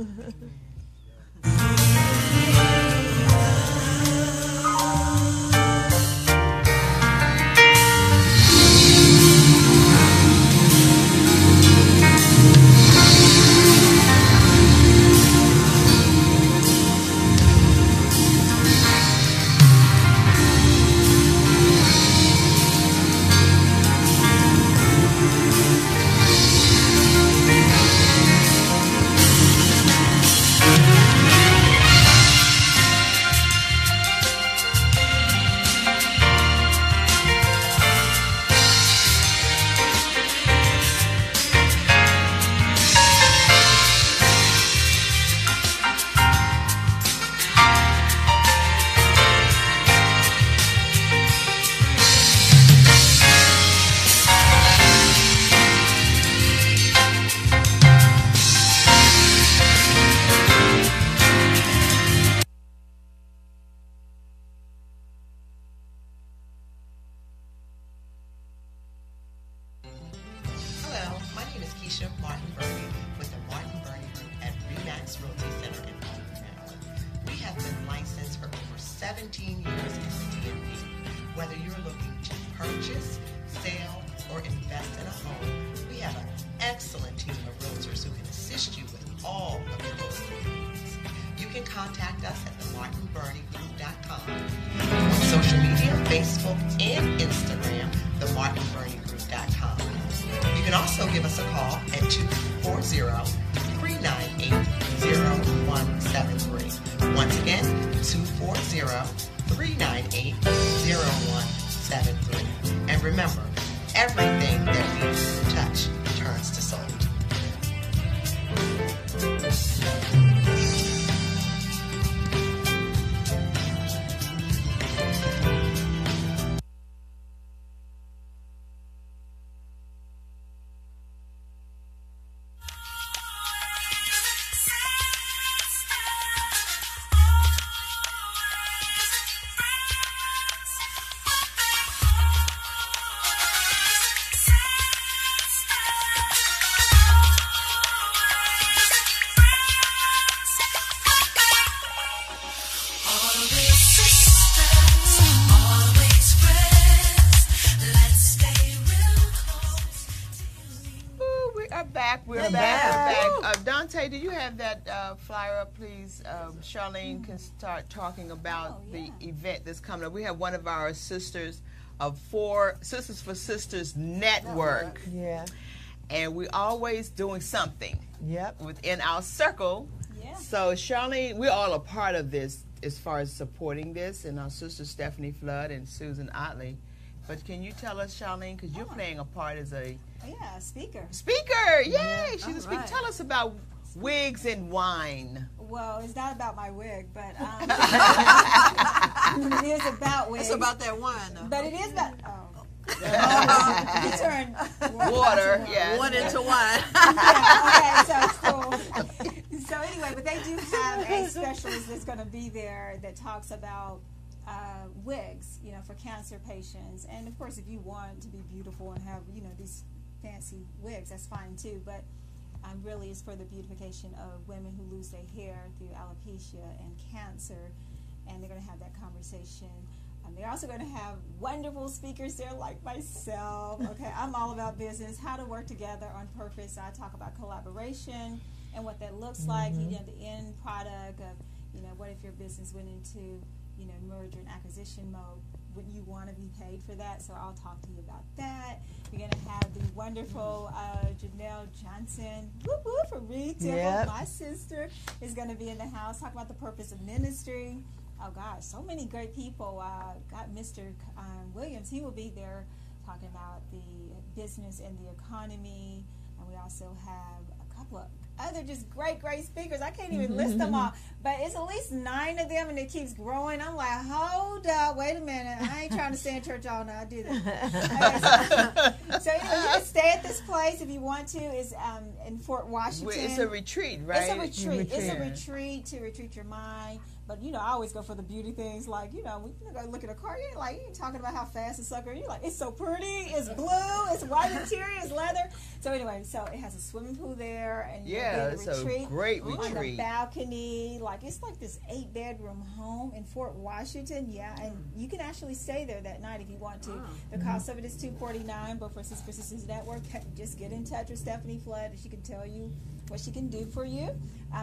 Hello, my name is Keisha Martin Burney with the Martin Burney Group at RE/MAX Realty Center in Baltimore, Maryland. We have been licensed for over 17 years in the DMV. Whether you're looking to purchase, sell, or invest in a home, we have an excellent team of realtors who can assist you with all of your real estate needs. You can contact us at themartinburneygroup.com. On social media, Facebook and Instagram, themartinburneygroup.com. You can also give us a call at 240-398-0173. Once again, 240-398-0173. And remember, everything that we touch turns to sold. back. Dante, do you have that flyer up, please? Charlene can start talking about the event that's coming up. We have one of our sisters of Sisters for Sisters Network. Yeah. And we're always doing something. Yep. Within our circle. Yeah. So Charlene, we're all a part of this as far as supporting this, and our sisters Stephanie Flood and Susan Otley. But can you tell us, Charlene, because you're playing a part as a speaker. Speaker, yay! She's a speaker. Right. Tell us about wigs and wine. Well, it's not about my wig, but it is about wigs. It's about that wine, though. But it is about. You turn water into wine. Yeah, okay, so cool. So anyway, but they do have a specialist that's going to be there that talks about wigs, for cancer patients. And of course, if you want to be beautiful and have, these fancy wigs, that's fine too. But really, it's for the beautification of women who lose their hair through alopecia and cancer. And they're going to have that conversation. They're also going to have wonderful speakers there like myself. Okay, I'm all about business, how to work together on purpose. I talk about collaboration and what that looks like. The end product of, what if your business went into, merger and acquisition mode? Wouldn't you want to be paid for that? So I'll talk to you about that. We're going to have the wonderful Janelle Johnson, whoop whoop, from Reed Temple. My sister is going to be in the house, talk about the purpose of ministry. Oh gosh, so many great people. Got Mr. Williams, he will be there talking about the business and the economy. And we also have a couple of other just great speakers. I can't even list them all, but it's at least 9 of them, and it keeps growing. I'm like, hold up, wait a minute. I ain't trying to stay in church all night. I do that. Okay, so anyway, you can stay at this place if you want to. It's in Fort Washington. It's a retreat, right? It's a retreat. It's a retreat to retreat your mind. But, I always go for the beauty things. Like, we go look at a car. You ain't talking about how fast it's sucker. You're like, it's so pretty. It's blue. It's white interior. It's leather. So, anyway, it has a swimming pool there. And it's a great retreat. On the balcony. It's like this 8-bedroom home in Fort Washington. Yeah, and you can actually stay there that night if you want to. The cost of it is $249. But for Sisters Network, just get in touch with Stephanie Flood, and she can tell you what she can do for you.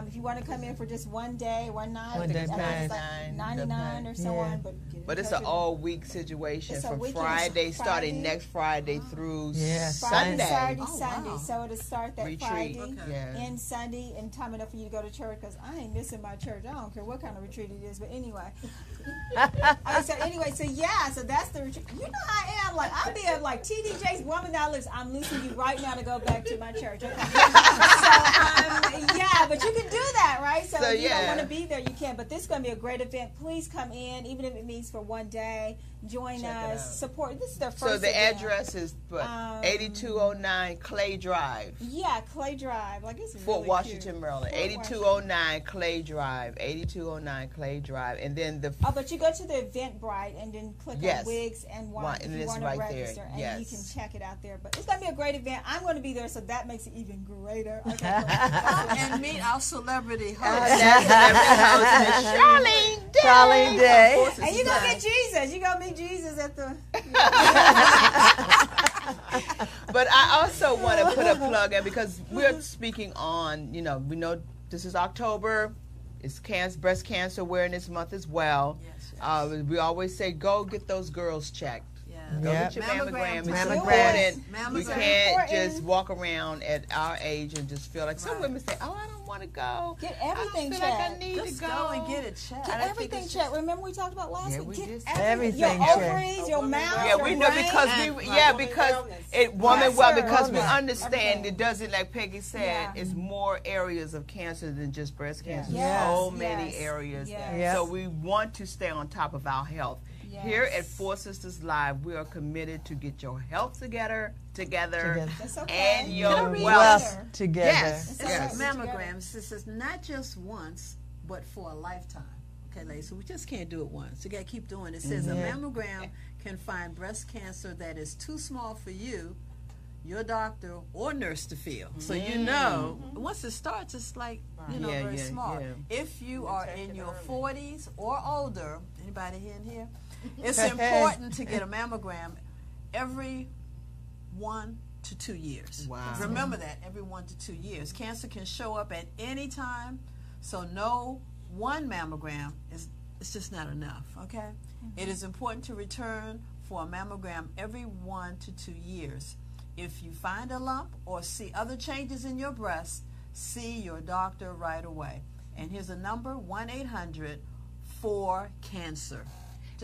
If you want to come in for just one day, one night, $99 or so on. But it's an all-week situation from Friday, starting next Friday through Sunday. Saturday, Sunday. So it'll start that Friday and Sunday, and time enough for you to go to church, because I ain't missing my church. I don't care what kind of retreat it is, but anyway. So that's the retreat. I am I'll be at TDJ's Woman That Lives. I'm losing you right now to go back to my church. Okay. But you can do that, right? So if you don't want to be there, you can. But this is going to be a great event. Please come in, even if it means for one day. Join us, support. This is their first So the event. address is 8209 Clay Drive. Yeah, Clay Drive. It's Fort really Washington, cute. Maryland. 8209 Clay Drive. 8209 Clay Drive. And then but you go to the Eventbrite and then click on Wigs and Wine if you want to register. There. And you can check it out there. But it's going to be a great event. I'm going to be there, so that makes it even greater. Okay. And meet our celebrity host. Charlene Day. And you're going to get Jesus. You're going to meet Jesus at the... But I also want to put a plug in, because we're speaking on, we know this is October. It's Breast Cancer Awareness Month as well. Yes. We always say, go get those girls checked. Go get your mammogram. It's important. We can't just walk around at our age and just feel like some women say, "Oh, I don't want to go. Get everything checked. Like I need to go and get it checked. Get everything checked. Remember we talked about last week. Get everything checked. Your ovaries, your mouth. Yeah, we know because we understand it doesn't, like Peggy said, it's more areas of cancer than just breast cancer. So many areas. So we want to stay on top of our health. Here at Four Sisters Live, we are committed to get your health together, and your wealth together. Yes. Mammograms. This is not just once, but for a lifetime. Okay, ladies. So we just can't do it once. You got to keep doing it. It says a mammogram can find breast cancer that is too small for you, your doctor, or nurse to feel. So once it starts, it's like very small. If you are in your 40s or older, anybody in here? It's important to get a mammogram every 1 to 2 years. Wow. Remember that, every 1 to 2 years. Cancer can show up at any time, so no one mammogram it's just not enough, okay? It is important to return for a mammogram every 1 to 2 years. If you find a lump or see other changes in your breast, see your doctor right away. And here's a number, 1-800-4-CANCER.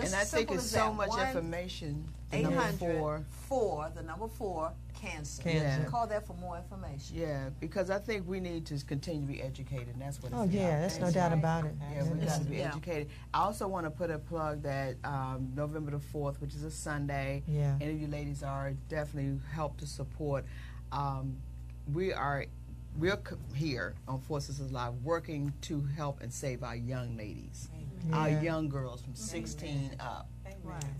And I think it's so much information. 800-4-cancer. Yeah. Call that for more information. Yeah, because I think we need to continue to be educated, and that's what it's about. Yeah, that's no doubt about it. Yeah, we got to be educated. I also want to put a plug that November the 4th, which is a Sunday, any of you ladies are definitely help to support. We're here on Four Sisters Live working to help and save our young ladies, our young girls from 16 up.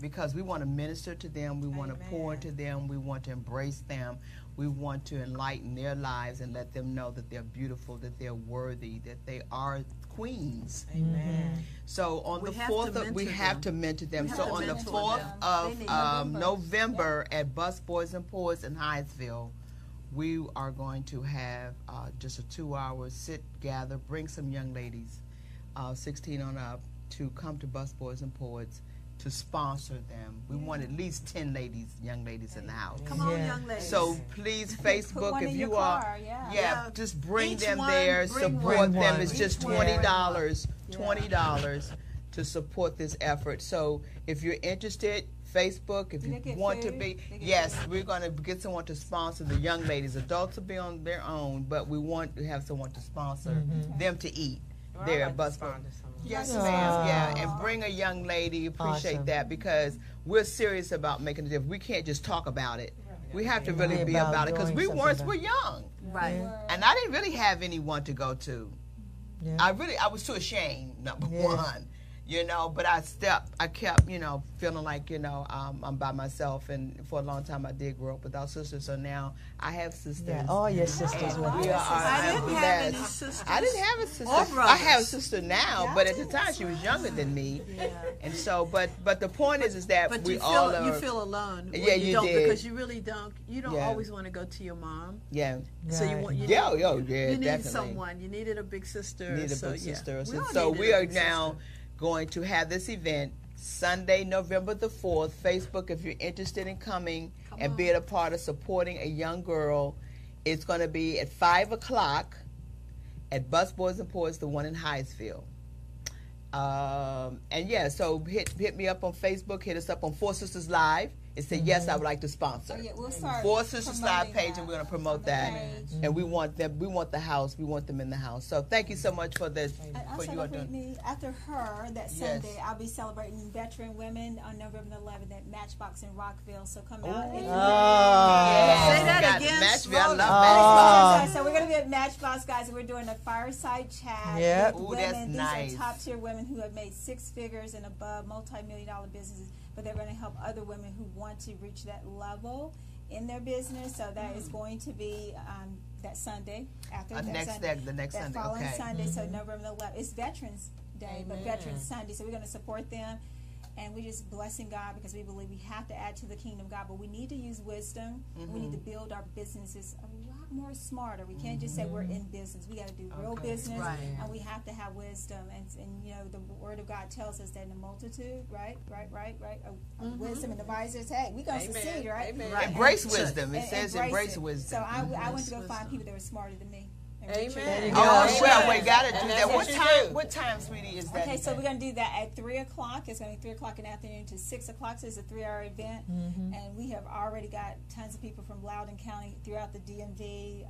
Because we want to minister to them, we want to pour into them, we want to embrace them, we want to enlighten their lives and let them know that they're beautiful, that they're worthy, that they are queens. Amen. So on the 4th, we have to mentor them. So on the 4th of November at Bus Boys and Poets in Hyattsville, we are going to have just a 2-hour sit, gather, bring some young ladies, 16 on up, to come to Bus Boys and Poets to sponsor them. We want at least 10 ladies, young ladies in the house. Come on, young ladies. So please, Facebook, if you are, just bring Each them one, there, bring support one. them. It's Each just one. $20 to support this effort. So if you're interested, Facebook, if you want to be, yes, we're going to get someone to sponsor the young ladies. Adults will be on their own, but we want to have someone to sponsor them to eat. There at Bus Boys. Yes, ma'am. Yeah, and bring a young lady. Appreciate that, because we're serious about making a difference. We can't just talk about it. We have to really be about it, because we once were young, right? And I didn't really have anyone to go to. I was too ashamed. Number one. But I kept, feeling like, I'm by myself, and for a long time I did grow up without sisters, so now I have sisters. Yeah, all your sisters were I didn't have any sisters. I didn't have a sister. Or brothers. I have a sister now, but at the time she was younger than me. And so, but the point is that but we you all feel, are. you feel alone. Yeah, you don't, did. Because you really don't. You don't always want to go to your mom. Yeah. So you want. You needed needed someone. You needed a big sister. Needed a big sister. Yeah. So we are now going to have this event Sunday, November the 4th. Facebook, if you're interested in coming and being a part of supporting a young girl, it's going to be at 5 o'clock at Bus Boys and Poets, the one in Hyattsville. So hit me up on Facebook, hit us up on Four Sisters Live, and say, yes, I would like to sponsor. We'll start Four Sisters Live page, and we're going to promote that. And we want them. We want the house. We want them in the house. So thank you so much for this. For you doing. After her, that Sunday, I'll be celebrating veteran women on November 11th at Matchbox in Rockville. So come out. Say that again. Matchville. I love Matchbox. So we're going to be at Matchbox, guys, and we're doing a fireside chat. Yep. With Ooh, women. that's These nice. are top-tier women who have made 6 figures and above, multi-million-dollar businesses, but they're going to help other women who want to reach that level in their business. So that is going to be that Sunday after the next Sunday. Following Okay. Sunday, so November 11th. It's Veterans Day, but Veterans Sunday. So we're going to support them, and we're just blessing God because we believe we have to add to the kingdom of God, but we need to use wisdom. We need to build our businesses a lot more smarter. We can't just say we're in business. We got to do real business, and we have to have wisdom. And the Word of God tells us that in the multitude, right, of wisdom and advisors, hey, we're going to succeed, right? Embrace wisdom. It says embrace wisdom. So I went to go find people that were smarter than me. Amen. Oh, well, we got to do that. What time, sweetie, is that? Okay, so we're going to do that at 3 o'clock. It's going to be 3 o'clock in the afternoon to 6 o'clock. So it's a 3-hour event. And we have already got tons of people from Loudoun County throughout the DMV.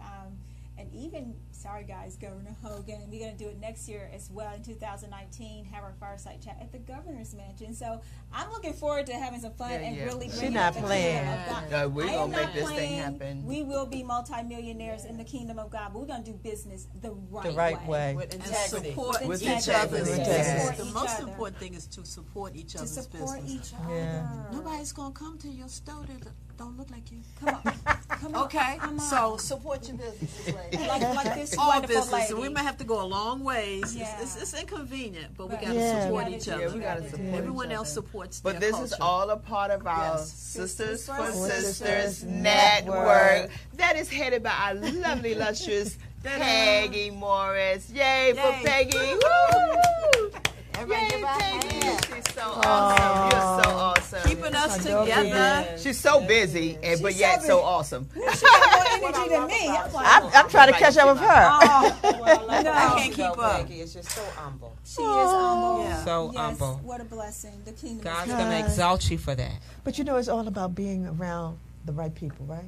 And even, sorry guys, Governor Hogan, we're going to do it next year as well in 2019, have our fireside chat at the Governor's Mansion. So I'm looking forward to having some fun and really bringing not the playing. kingdom of God. No, we're going to make this playing. thing happen. We will be multimillionaires in the kingdom of God, but we're going to do business the right way. With integrity. Support With each other's business. The each most other. important thing is to support each other's To support business. each other. Nobody's going to come to your store to don't look like you. Come on. Come on. Okay, Come on. so support your businesses, ladies. like this All wonderful business. lady. We may have to go a long ways. Yeah. It's inconvenient, but we Right. got to Yeah. support We each gotta other. do- we gotta support Everyone else supports But their this is culture. all a part of our Yes. Sisters for Sisters Sisters Network. Network that is headed by our lovely, illustrious Peggy Morris. Yay for Peggy! Woo! Everybody Yay, give her a Peggy! hand. She's so awesome. You're so awesome. Keeping us Don't together. She's so busy, but yet so awesome. She got more energy than me. I'm like, I'm trying to catch up with her. I can't keep up. Peggy is just so humble. she is humble. Yeah. So Yes, humble. what a blessing. The kingdom God's is going to exalt you for that. But you know, it's all about being around the right people, right?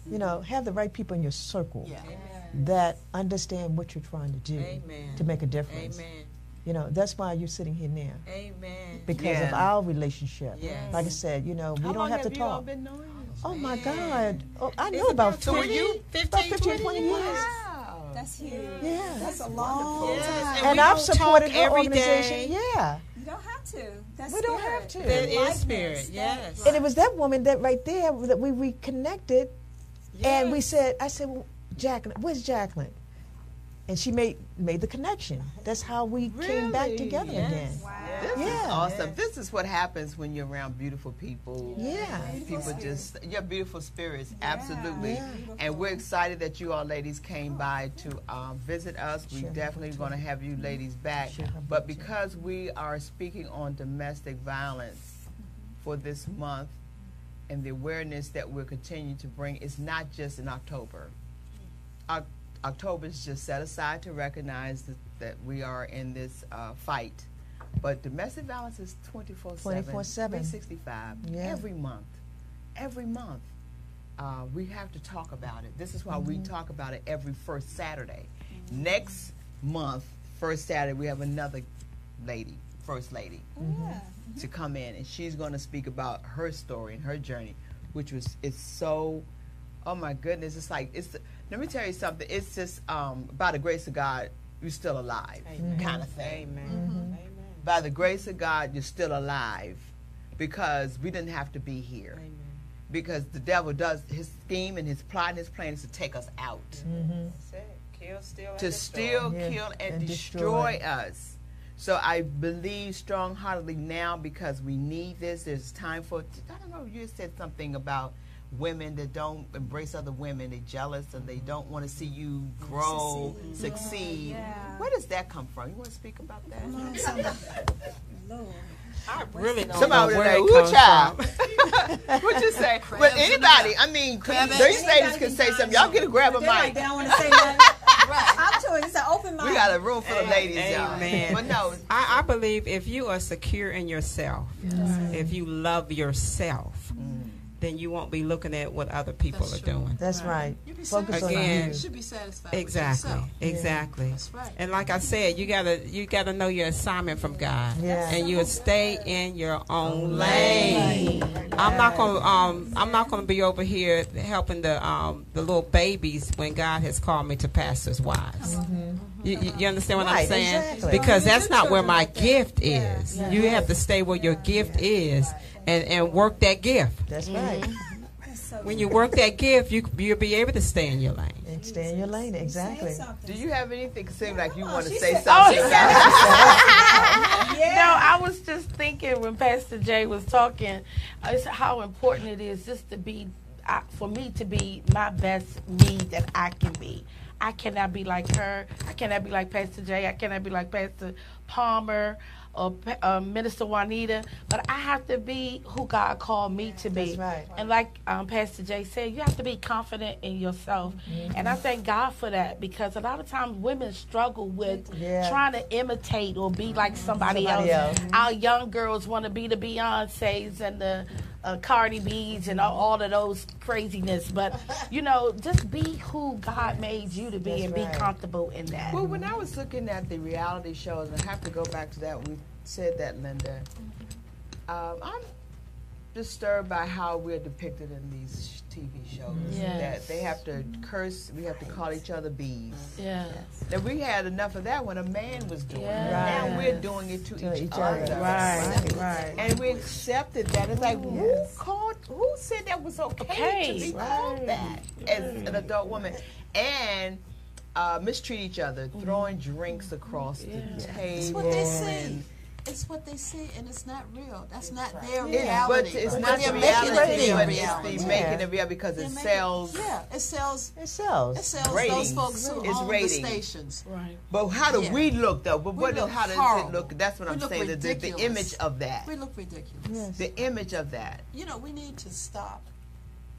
You know, have the right people in your circle Yeah. that understand what you're trying to do Amen. to make a difference. Amen. You know, that's why you're sitting here now, Amen. because of Yeah. our relationship. Yes. Like I said, you know, we How don't long have to you all talk. been knowing? Oh my Man. God! Oh, I know It's about about 20, 15, 20 years. Wow. That's huge. Yeah. That's a long Yes, time. and And we I've don't supported talk her every organization. day. Yeah, You don't have to. That's we don't spirit. have to. That is Likeness. spirit, yes. And it was that woman that right there that we reconnected, and we Yes. said, I said, well, Jacqueline, where's Jacqueline? And she made the connection. That's how we came back Really? together Yes. again. This is Yeah. awesome. This is what happens when you're around beautiful people. Yeah. People just, you're beautiful spirits, absolutely. Yeah. And we're excited that you all ladies came by to visit us. We're Sure. definitely going to have you ladies back. Sure. But because we are speaking on domestic violence for this month and the awareness that we're continuing to bring, it's not just in October. October is just set aside to recognize that we are in this fight. But domestic violence is 24/7, 24/7. 365, Yeah. every month. Every month. We have to talk about it. This is why we talk about it every first Saturday. Next month, first Saturday, we have another lady, first lady, to come in, and she's going to speak about her story and her journey, which it's so, oh my goodness, it's like, let me tell you something, it's just by the grace of God, you're still alive, kind of thing. Amen. By the grace of God, you're still alive, because we didn't have to be here. Amen. Because the devil does his scheme and his plot and his plan is to take us out, That's it. Kill, steal, and to destroy. steal, Yeah, kill, and and destroy destroy. us. So I believe strong-heartedly now, because we need this. There's time for, I don't know, you said something about women that don't embrace other women. They're jealous and they don't want to see you grow, succeed. Yeah. Where does that come from? You want to speak about that? Lord. I really don't Somebody know would where say, it "Ooh, comes child." from. What you say? But anybody, I mean, these ladies can say something. Y'all get to grab a They're like, mic. they don't want to say nothing. I'm doing it's an open mic. We got a room full of ladies, y'all. Amen. But no, I believe if you are secure in yourself, if you love yourself, then you won't be looking at what other people are doing. That's right. You be Focus on Again, you. You should be satisfied Exactly, with yourself. exactly. That's right. And like I said, you gotta know your assignment from God, Yeah. and you stay in your own lane. I'm not gonna be over here helping the little babies when God has called me to pastors' wives. You understand what I'm Right, saying? exactly. Because that's not where my gift is. You have to stay where your gift is and work that gift. That's right. When you work that gift, you'll be able to stay in your lane. And stay in your lane. Exactly. do you have anything? Seem like you want to she say said- something. No, I was just thinking when Pastor Jay was talking, it's how important it is just to be, for me to be my best me that I can be. I cannot be like her. I cannot be like Pastor Jay. I cannot be like Pastor Palmer or Minister Juanita. But I have to be who God called me to be. That's right. And like Pastor Jay said, you have to be confident in yourself. And I thank God for that, because a lot of times women struggle with Yeah. trying to imitate or be like somebody else. Our young girls want to be the Beyoncés and the Cardi B's and all of those craziness. But, just be who God made you to be. That's and right. be comfortable in that. Well, when I was looking at the reality shows, I have to go back to that. We said that, Linda. I'm disturbed by how we're depicted in these TV shows. Yes. That they have to curse, we have to call each other bees. Yeah. That we had enough of that when a man was doing it. Yeah. Now we're doing it to each other. Right. And we accepted that. It's like, who called who said that was okay to be called that as an adult woman? And mistreat each other, throwing drinks across the table. It's what they see. It's what they see, and it's not real. That's not their reality. But it's But not they're the making it reality, their but reality. it's the making it real because it sells. Yeah, it sells. It sells. It sells ratings. those folks who It's own ratings. the stations. Right. But how do we look though? But We look how does horrible. it look? That's what We I'm look saying. The ridiculous. image of that. We look ridiculous. Yes. The image of that. You know, we need to stop,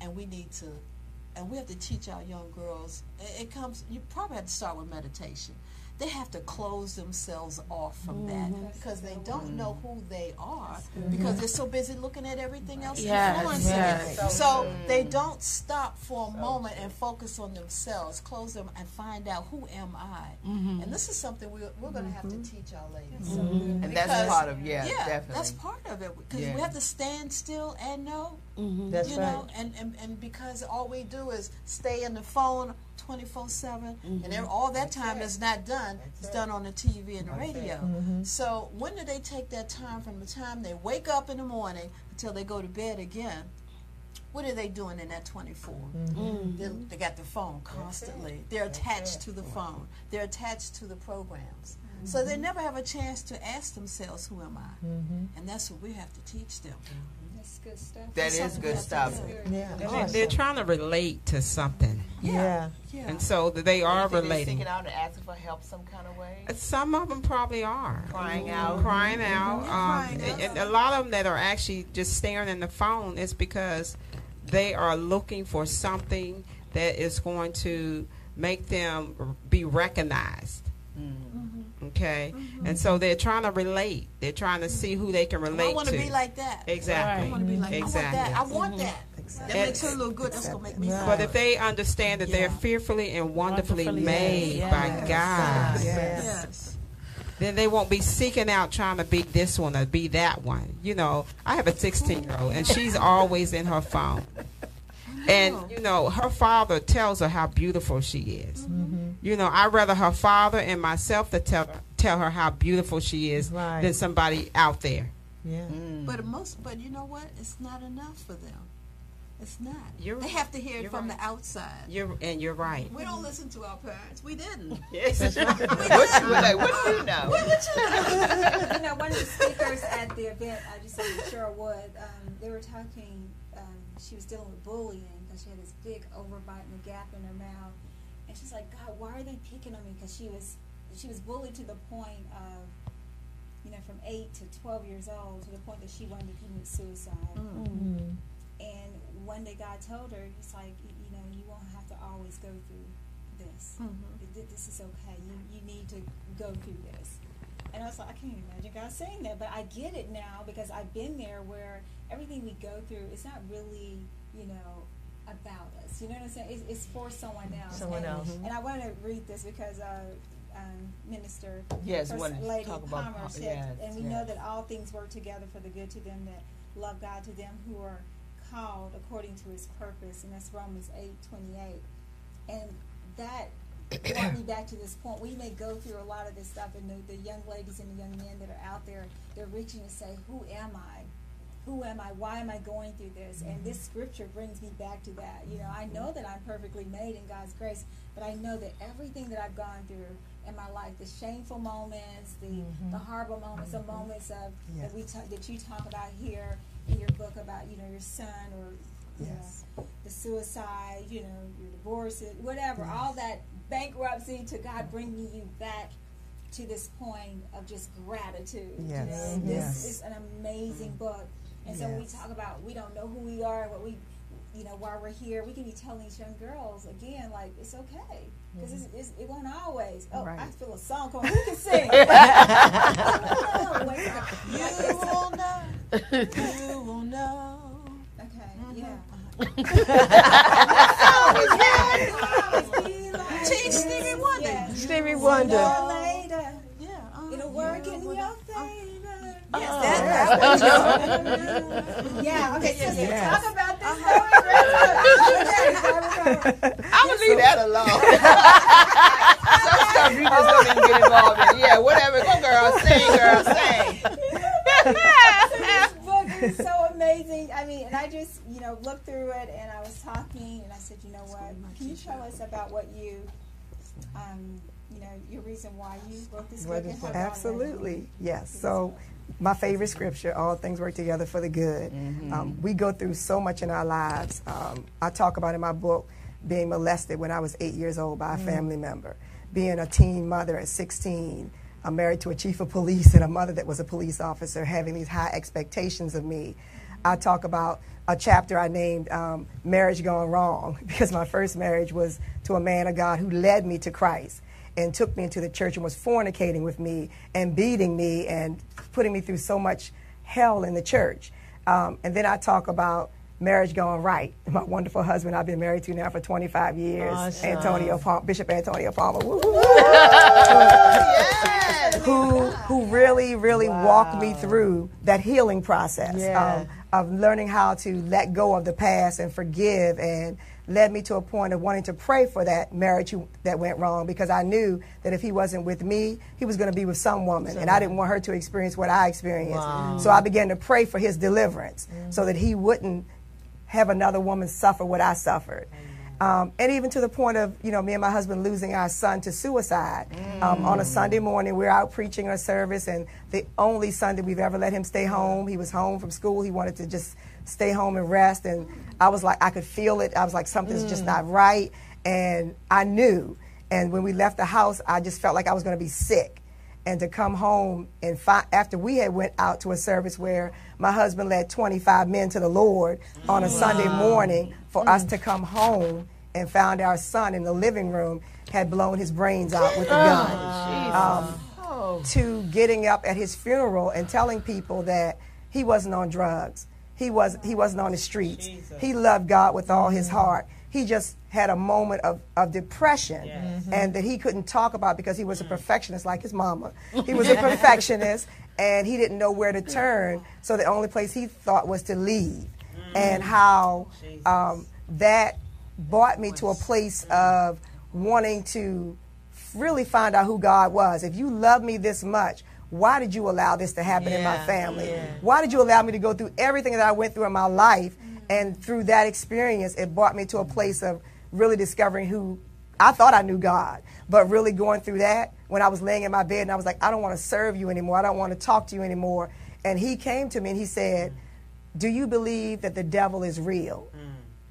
and we need to, and we have to teach our young girls. It comes. You probably have to start with meditation. They have to close themselves off from that because they don't know who they are because they're so busy looking at everything else influencing them. So they don't stop for a moment and focus on themselves, close them and find out who am I. And this is something we're going to have to teach our ladies. And that's part of definitely. That's part of it because we have to stand still and know. That's you know, and because all we do is stay in the phone 24/7, and all that time is not done. It's done on the TV and the radio. So when do they take that time from the time they wake up in the morning until they go to bed again? What are they doing in that 24? They got the phone constantly. They're attached to the phone. They're attached to the programs. So they never have a chance to ask themselves, who am I? And that's what we have to teach them. That's good stuff. That is good stuff. Yeah. They're trying to relate to something. Yeah. And so they are relating. Seeking out and asking for help some kind of way. Some of them probably are. Crying out. Crying out. And a lot of them that are actually just staring in the phone is because they are looking for something that is going to make them be recognized. Okay? And so they're trying to relate. They're trying to see who they can relate to. I want to be like that. Exactly. I want to be like Exactly. I want that. That makes her look good. That's going to make me But if they understand that they're fearfully and wonderfully made by God, Yes. then they won't be seeking out trying to be this one or be that one. You know, I have a 16-year-old, and she's always in her phone. And, you know, her father tells her how beautiful she is. You know, I'd rather her father and myself to tell her how beautiful she is than somebody out there. Yeah. But you know what? It's not enough for them. It's not. They have to hear it from the outside. You're right. We don't listen to our parents. We didn't. Yes. What do you know? You know, one of the speakers at the event, I just said Sherwood, they were talking, she was dealing with bullying because she had this big overbite and a gap in her mouth. And she's like, God, why are they picking on me? Because she was bullied to the point of, you know, from 8 to 12 years old, to the point that she wanted to commit suicide. And one day God told her, he's like, you know, you won't have to always go through this. This is okay. You need to go through this. And I was like, I can't imagine God saying that, but I get it now because I've been there where everything we go through, it's not really, you know, about us. You know what I'm saying? It's for someone else. And I want to read this because Minister First Lady Palmer said, and we know that all things work together for the good to them that love God, to them who are called according to his purpose, and that's Romans 8:28. And that brought me back to this point. We may go through a lot of this stuff, and the young ladies and the young men that are out there, they're reaching to say, who am I? Who am I? Why am I going through this? And this scripture brings me back to that. You know, I know that I'm perfectly made in God's grace, but I know that everything that I've gone through in my life, the shameful moments, the horrible moments, the moments of that you talk about here in your book about, you know, your son or you know, the suicide, you know, your divorce, whatever, all that bankruptcy, to God bringing you back to this point of just gratitude. You know, this is an amazing book. And so when we talk about we don't know who we are and what we, you know, while we're here, we can be telling these young girls again, like, it's okay, because it won't always. Oh, I feel a song coming. Who can sing? You will know. You will know. Okay, Teach Stevie Wonder. Yes. Stevie Wonder. Later, it'll work in your favor. Yeah, okay, so talk about this. I'm going to leave that alone. Some stuff you just don't even get involved in. Yeah, whatever. Go, girl. Sing, girl. Sing. This book is so amazing. mean, and I just, looked through it, and I was talking, and I said, you know what, can you tell us about what you, your reason why you wrote this book? And how Absolutely, yes. So my favorite scripture, all things work together for the good. We go through so much in our lives. I talk about in my book being molested when I was 8 years old by a family member, being a teen mother at 16, I'm married to a chief of police and a mother that was a police officer, having these high expectations of me. I talk about a chapter I named Marriage Gone Wrong, because my first marriage was to a man of God who led me to Christ and took me into the church and was fornicating with me and beating me and putting me through so much hell in the church. And then I talk about Marriage Gone Right. My wonderful husband I've been married to now for 25 years, Awesome. Bishop Antonio Palmer, who really walked me through that healing process of learning how to let go of the past and forgive, and led me to a point of wanting to pray for that marriage that went wrong, because I knew that if he wasn't with me, he was going to be with some woman, and I didn't want her to experience what I experienced. Wow. So I began to pray for his deliverance so that he wouldn't have another woman suffer what I suffered. And even to the point of, me and my husband losing our son to suicide. On a Sunday morning, we're out preaching a service, and the only Sunday we've ever let him stay home. He was home from school. He wanted to just stay home and rest, and I was like, I could feel it. I was like, something's just not right, and I knew. And when we left the house, I just felt like I was going to be sick. And to come home and after we had went out to a service where my husband led 25 men to the Lord on a Sunday morning, for us to come home and found our son in the living room had blown his brains out with a gun. To getting up at his funeral and telling people that he wasn't on drugs. He wasn't on the streets. He loved God with all his heart. He just had a moment of depression, and that he couldn't talk about because he was a perfectionist like his mama. He was a perfectionist, and he didn't know where to turn, so the only place he thought was to leave. And how that brought me to a place of wanting to really find out who God was. If you love me this much, why did you allow this to happen in my family? Why did you allow me to go through everything that I went through in my life? And through that experience, it brought me to a place of really discovering who I thought I knew God, but really going through that when I was laying in my bed and I was like, I don't want to serve you anymore. I don't want to talk to you anymore. And he came to me and he said, do you believe that the devil is real?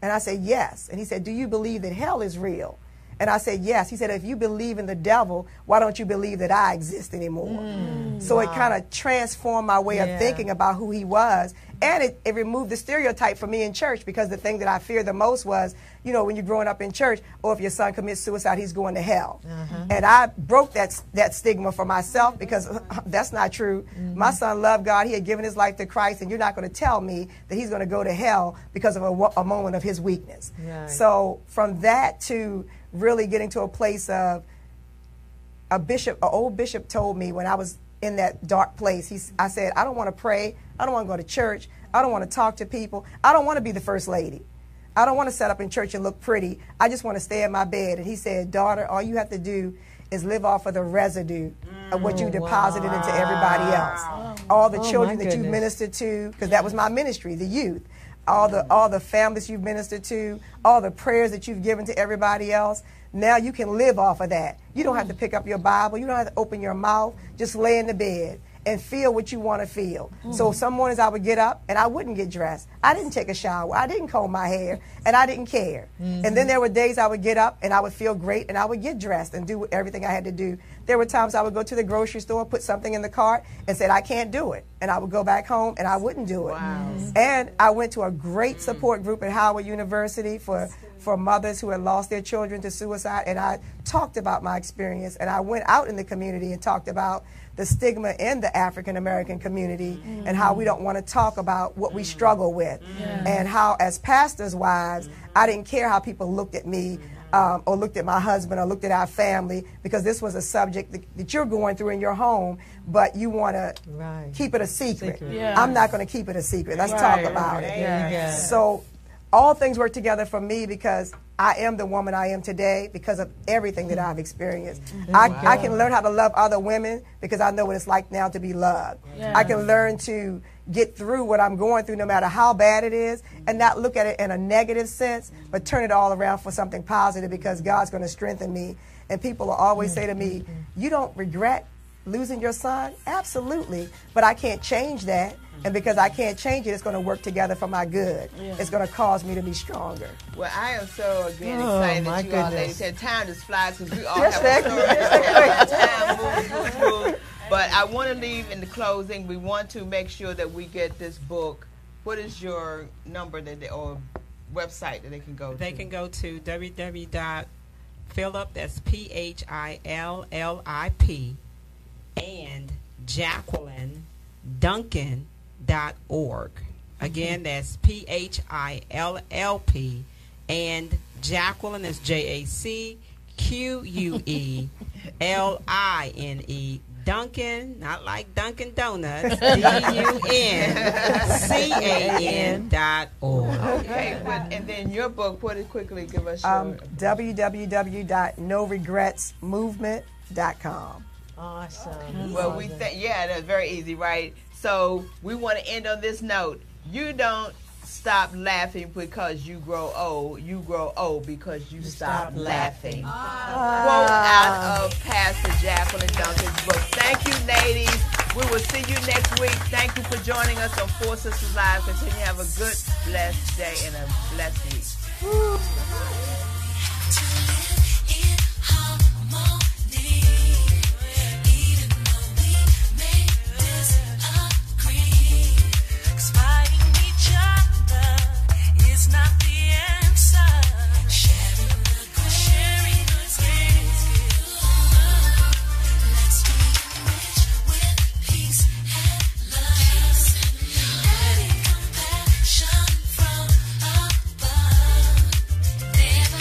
And I said, yes. And he said, do you believe that hell is real? And I said, yes. He said, if you believe in the devil, why don't you believe that I exist anymore? So it kind of transformed my way of thinking about who he was. And it removed the stereotype for me in church, because the thing that I feared the most was, when you're growing up in church, or if your son commits suicide, he's going to hell. And I broke that stigma for myself, because that's not true. My son loved God. He had given his life to Christ, and you're not going to tell me that he's going to go to hell because of a moment of his weakness. So from that to really getting to a place of an old bishop told me when I was in that dark place, I said, I don't want to pray. I don't want to go to church. I don't want to talk to people. I don't want to be the first lady. I don't want to set up in church and look pretty. I just want to stay in my bed. And he said, daughter, all you have to do is live off of the residue of what you deposited into everybody else. All the children that you ministered to, because that was my ministry, the youth. All the families you've ministered to, all the prayers that you've given to everybody else. Now you can live off of that. You don't have to pick up your Bible. You don't have to open your mouth. Just lay in the bed and feel what you want to feel. So some mornings I would get up and I wouldn't get dressed. I didn't take a shower. I didn't comb my hair, and I didn't care. And then there were days I would get up and I would feel great and I would get dressed and do everything I had to do. There were times I would go to the grocery store, put something in the cart, and said, I can't do it. And I would go back home and I wouldn't do it. And I went to a great support group at Howard University for mothers who had lost their children to suicide. And I talked about my experience. And I went out in the community and talked about the stigma in the African American community and how we don't want to talk about what we struggle with. And how, as pastors' wives, I didn't care how people looked at me or looked at my husband or looked at our family, because this was a subject that you're going through in your home, but you want to keep it a secret. I'm not going to keep it a secret. Let's talk about it. So all things work together for me, because I am the woman I am today because of everything that I've experienced. I can learn how to love other women because I know what it's like now to be loved. I can learn to get through what I'm going through no matter how bad it is and not look at it in a negative sense, but turn it all around for something positive because God's going to strengthen me. And people will always say to me, you don't regret losing your son? Absolutely. But I can't change that. And because I can't change it, it's going to work together for my good. It's going to cause me to be stronger. Well, I am so again excited that you all ladies said time just flies because we all Just have a that story. Time moves. But I want to leave in the closing. We want to make sure that we get this book. What is your number or website that they can go to? They can go to www.phillip, that's PHILLIP, and JacquelineDuncan.org. Again, that's PHILLP, and Jacqueline is JACQUELINE. Duncan, not like Dunkin' Donuts, DUNCAN.org. Okay, and then your book, quickly give us your www.noregretsmovement.com. Awesome. Well, that's very easy, right? So we want to end on this note. You don't stop laughing because you grow old. You grow old because you stop laughing. Quote out of Pastor Jacqueline Duncan's book. Thank you, ladies. We will see you next week. Thank you for joining us on Four Sisters Live. Continue to have a good, blessed day and a blessed week. Never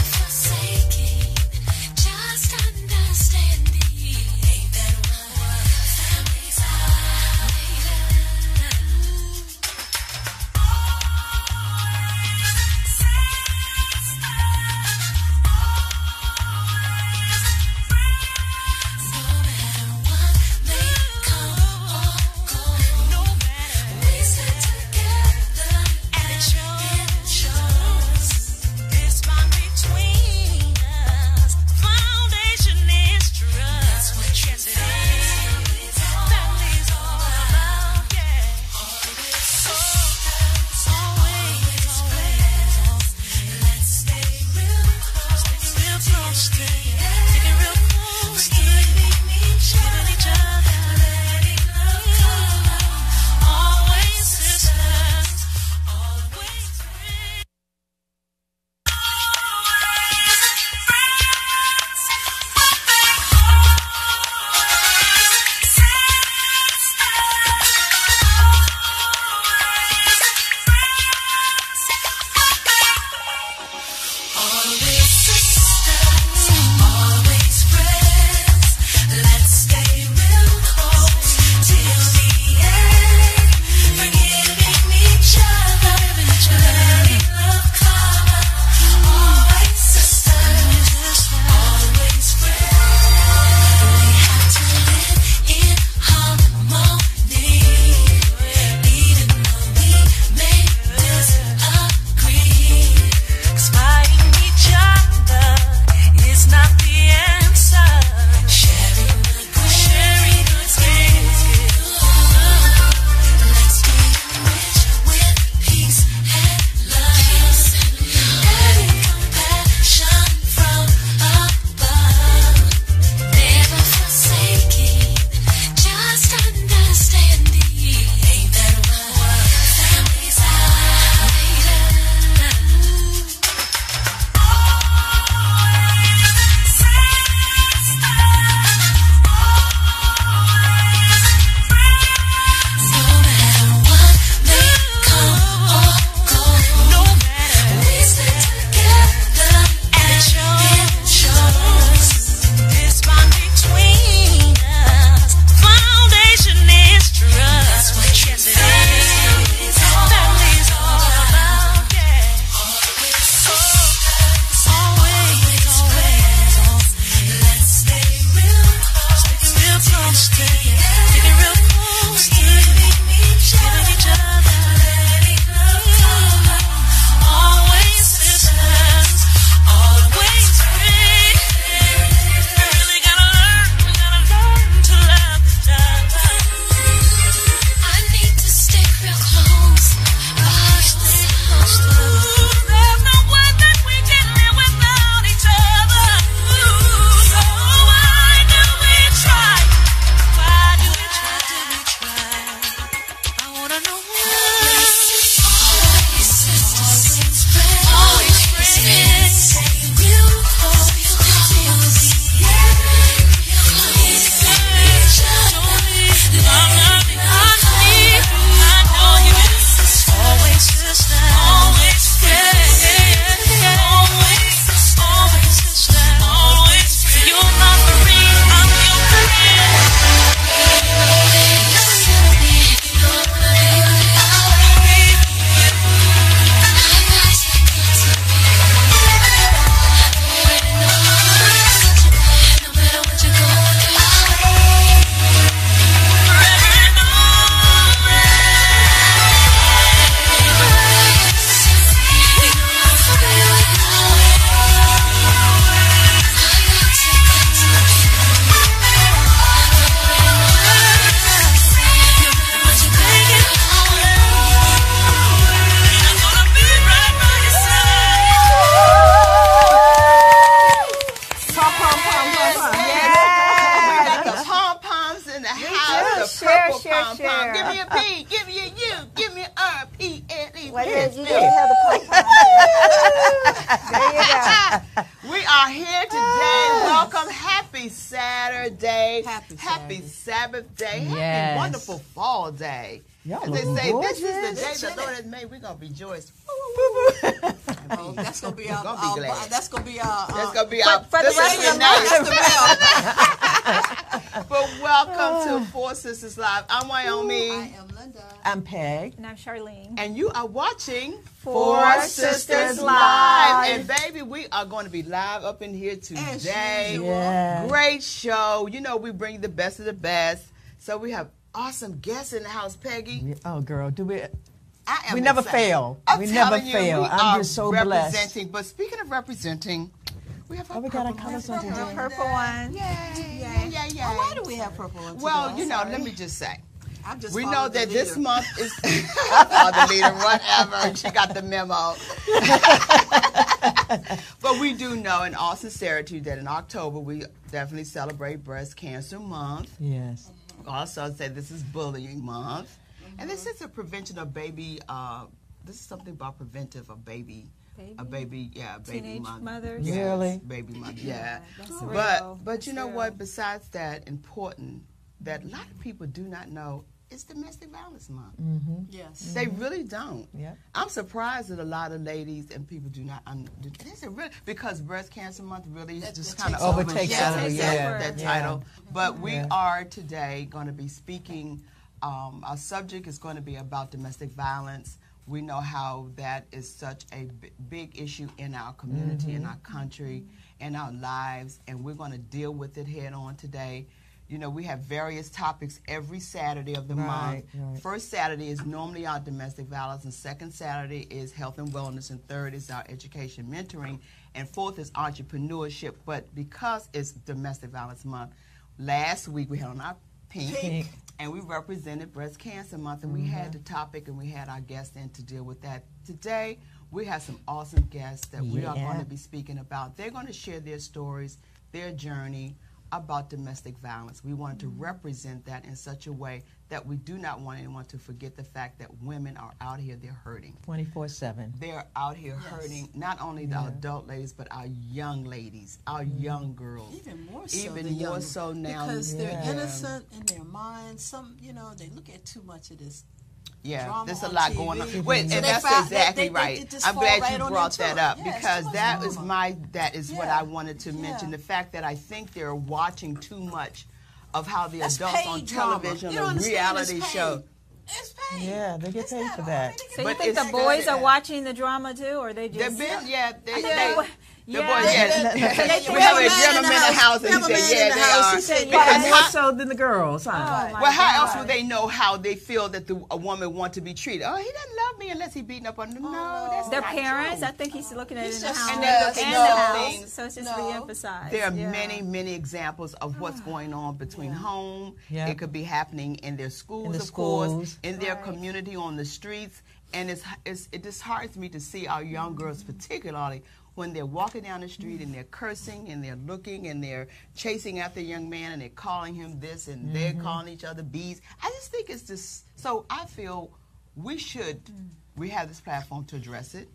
me, give me a U, give me an R-P-L-E. Wait a minute, you didn't have the pipe. There you go. We are here today. Welcome. Happy Saturday. Happy Sabbath day. Happy Yes. wonderful fall day. Y'all As they look say, gorgeous. this is the day the Lord has made. We're going to rejoice. Oh, that's gonna be our. Gonna be glad. That's gonna be our. That's going to be our. for the this rest is of the month, the name. But welcome to Four Sisters Live. I'm Wyoming. I am Linda. I'm Peg. And I'm Charlene. And you are watching Four Sisters Live. And baby, we are going to be live up in here today. Yeah. Great show. You know, we bring the best of the best. So we have awesome guests in the house, Peggy. Oh, girl, do we? I am We never excited. fail. I'm We never telling you, fail. we I'm are just so blessed. representing. But speaking of representing, we have our Oh, we got our purple colors one. on today. Purple one. Yay. Why do we have purple ones? Well, you know, let me just say. I'm just We know following the that this leader. month is the leader, whatever. She got the memo. But we do know, in all sincerity, that in October we definitely celebrate Breast Cancer Month. Yes. Also say this is Bullying Month, and this is a prevention of baby. This is something about preventive of baby. A baby, yeah, baby Teenage month. mothers? Yes, Really? baby month, yeah. That's real. But you know That's what? real. Besides that, important that a lot of people do not know is Domestic Violence Month. Yes. They really don't. Yep. I'm surprised that a lot of ladies and people do not. Because Breast Cancer Month really just kind of overtakes overshadows it, yeah. that Yeah. title. But we Yeah. are today going to be speaking. Our subject is going to be about domestic violence. We know how that is such a big issue in our community, in our country, in our lives, and we're going to deal with it head on today. You know, we have various topics every Saturday of the month. Right. First Saturday is normally our domestic violence, and second Saturday is health and wellness, and third is our education mentoring, and fourth is entrepreneurship. But because it's Domestic Violence Month, last week we had on our pink. And we represented Breast Cancer Month, and we had the topic, and we had our guests in to deal with that. Today, we have some awesome guests that we are going to be speaking about. They're going to share their stories, their journey about domestic violence. We wanted to represent that in such a way that we do not want anyone to forget the fact that women are out here, they're hurting. 24/7. They're out here hurting not only the adult ladies, but our young ladies, our young girls. Even more so. Even the more younger, so now. because they're innocent in their minds. Some, they look at too much of this. Yeah, Drama there's a on lot TV. going on. So Wait, they and that's found- exactly they right. just I'm fall glad right you on brought into that it. up Yeah, it's because too much that drama. is what I wanted to mention. The fact that I think they're watching too much of how the That's adults paid on drama. television You don't or understand, it's reality paid. show. It's paid. Yeah, they get paid for that. So you But think the it's boys good. are watching the drama too, or they They've just? been, The boys, yeah. we have a gentleman in the house, and he said, yeah, they are. She said, Because more so than the girls, huh? Oh, well, how else would they know how they feel that a woman wants to be treated? Oh, he doesn't love me unless he's beating up on them. No, that's Their not parents, true. I think he's looking at it in the just- house And they're looking and at the those house, things. so it's just re-emphasized. There are Yeah. many, many examples of what's going on between home. Yeah. It could be happening in their schools, In the of course, schools. in their community, on the streets. And it disheartens me to see our young girls, particularly when they're walking down the street and they're cursing and they're looking and they're chasing after a young man and they're calling him this and they're calling each other bees. I just think it's just, so I feel we have this platform to address it.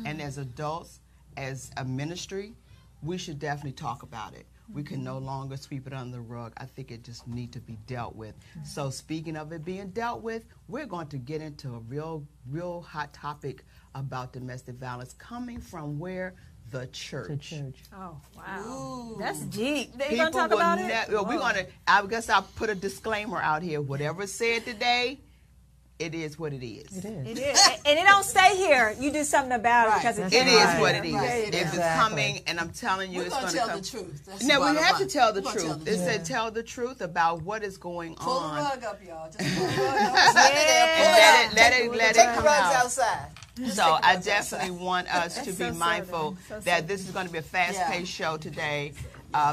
And as adults, as a ministry, we should definitely talk about it. We can no longer sweep it under the rug. I think it just needs to be dealt with. So speaking of it being dealt with, we're going to get into a real hot topic about domestic violence coming from where? The church. The church. Oh wow, that's deep. They People gonna talk will about it? we're gonna. I guess I'll put a disclaimer out here. Whatever is said today, it is what it is. It is. It is, and it don't stay here. You do something about it because It is what it is. Right. If it's coming, and I'm telling you, We're it's gonna going to tell come. the truth. That's No, we bottom have to line. tell the We're gonna truth. tell the It truth. said tell the truth about what is going Pull the on. rug up, y'all. Just pull the rug up. And let it Take the come rugs out. outside. So I definitely want us to be so mindful southern. So that this is going to be a fast-paced show today.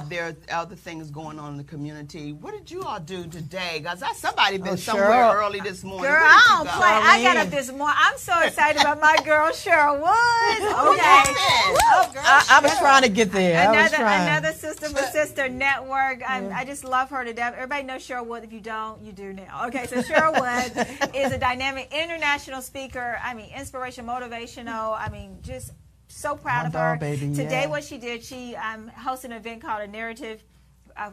There are other things going on in the community. What did you all do today? Guys, somebody been Oh, somewhere Cheryl. early this morning. Girl, Where did I you don't go? play. I got up this morning. I'm so excited about my girl Cheryl Woods. What Okay. happened? Oh, girl, I was trying to get there. I was trying. Another Sister with Sister network. I just love her to death. Everybody knows Cheryl Wood. If you don't, you do now. Okay, so Cheryl Wood is a dynamic international speaker. I mean, inspirational, motivational. I mean, just so proud of her. Baby, Today, yeah. what she did, she hosted an event called A Narrative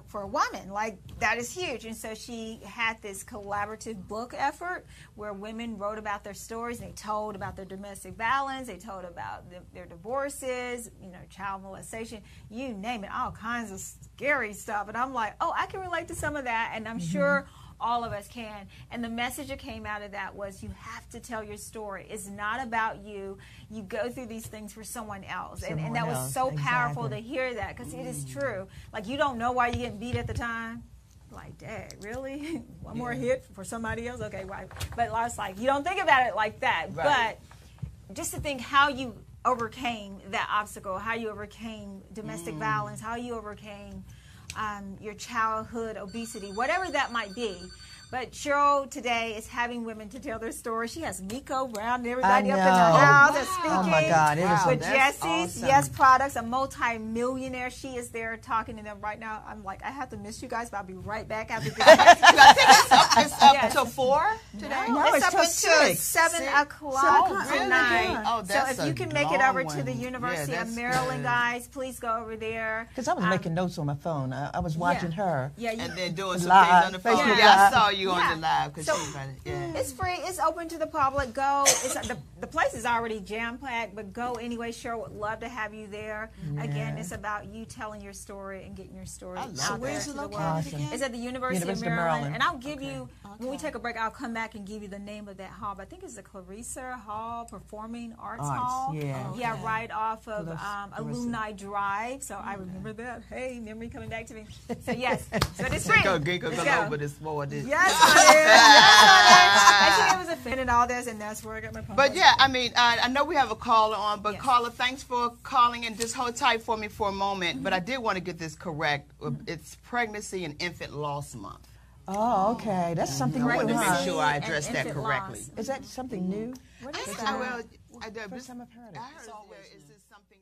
for a Woman. Like, that is huge. And so she had this collaborative book effort where women wrote about their stories. They told about their domestic violence. They told about their divorces, child molestation, you name it, all kinds of scary stuff. And I'm like, oh, I can relate to some of that. And I'm sure all of us can. And the message that came out of that was, you have to tell your story. It's not about you. You go through these things for someone else. And that was so powerful to hear that, because it is true. Like, you don't know why you're getting beat at the time. Like, dang, really? One more hit for somebody else? Okay, right. But I was like, you don't think about it like that. Right. But just to think how you overcame that obstacle, how you overcame domestic violence, how you overcame your childhood obesity, whatever that might be. But Cheryl today is having women to tell their story. She has Miko Brown and everybody up in the house and speaking. Oh my God, it is with that's Jesse's awesome. Yes Products, a multi-millionaire. She is there talking to them right now. I'm like, I have to miss you guys, but I'll be right back after this. It's up until 4 today? No, it's up till until 6. 7 o'clock tonight. Oh, So that's if you a can make it over long to the one. University Yeah, of that's Maryland, good. guys, please go over there. Because I was making notes on my phone. I was watching her. Yeah, And then doing some Live. things on the phone. Facebook Yeah, I Live. saw you on Yeah. the live. Cause So- she was right. Yeah. It's free. It's open to the public. Go. The place is already jam-packed, but go anyway. Cheryl would love to have you there. Again, it's about you telling your story and getting your story out there. where's it to the located world. again? It's at the University of University of Maryland. Maryland. And I'll give you, when we take a break, I'll come back and give you the name of that hall. But I think it's the Clarissa Hall Performing Arts Hall. Yeah. Yeah, right off of Clarissa. Alumni Drive. So I remember that. Hey, memory coming back to me. So yes, so this spring. Go, Let's go go. over this morning. Yes, honey. Yes, honey. I think it was a fin and all this, and that's where I got my phone. But yeah, I mean, I know we have a caller on, but Yes. caller, thanks for calling, and just hold tight for me for a moment. But I did want to get this correct. It's Pregnancy and Infant Loss Month. Oh, okay. That's something I new, wanted to huh? make sure I and addressed that infant correctly. loss. Is that something new? What is First that? time I've heard it. First time I've heard it. I heard, is this something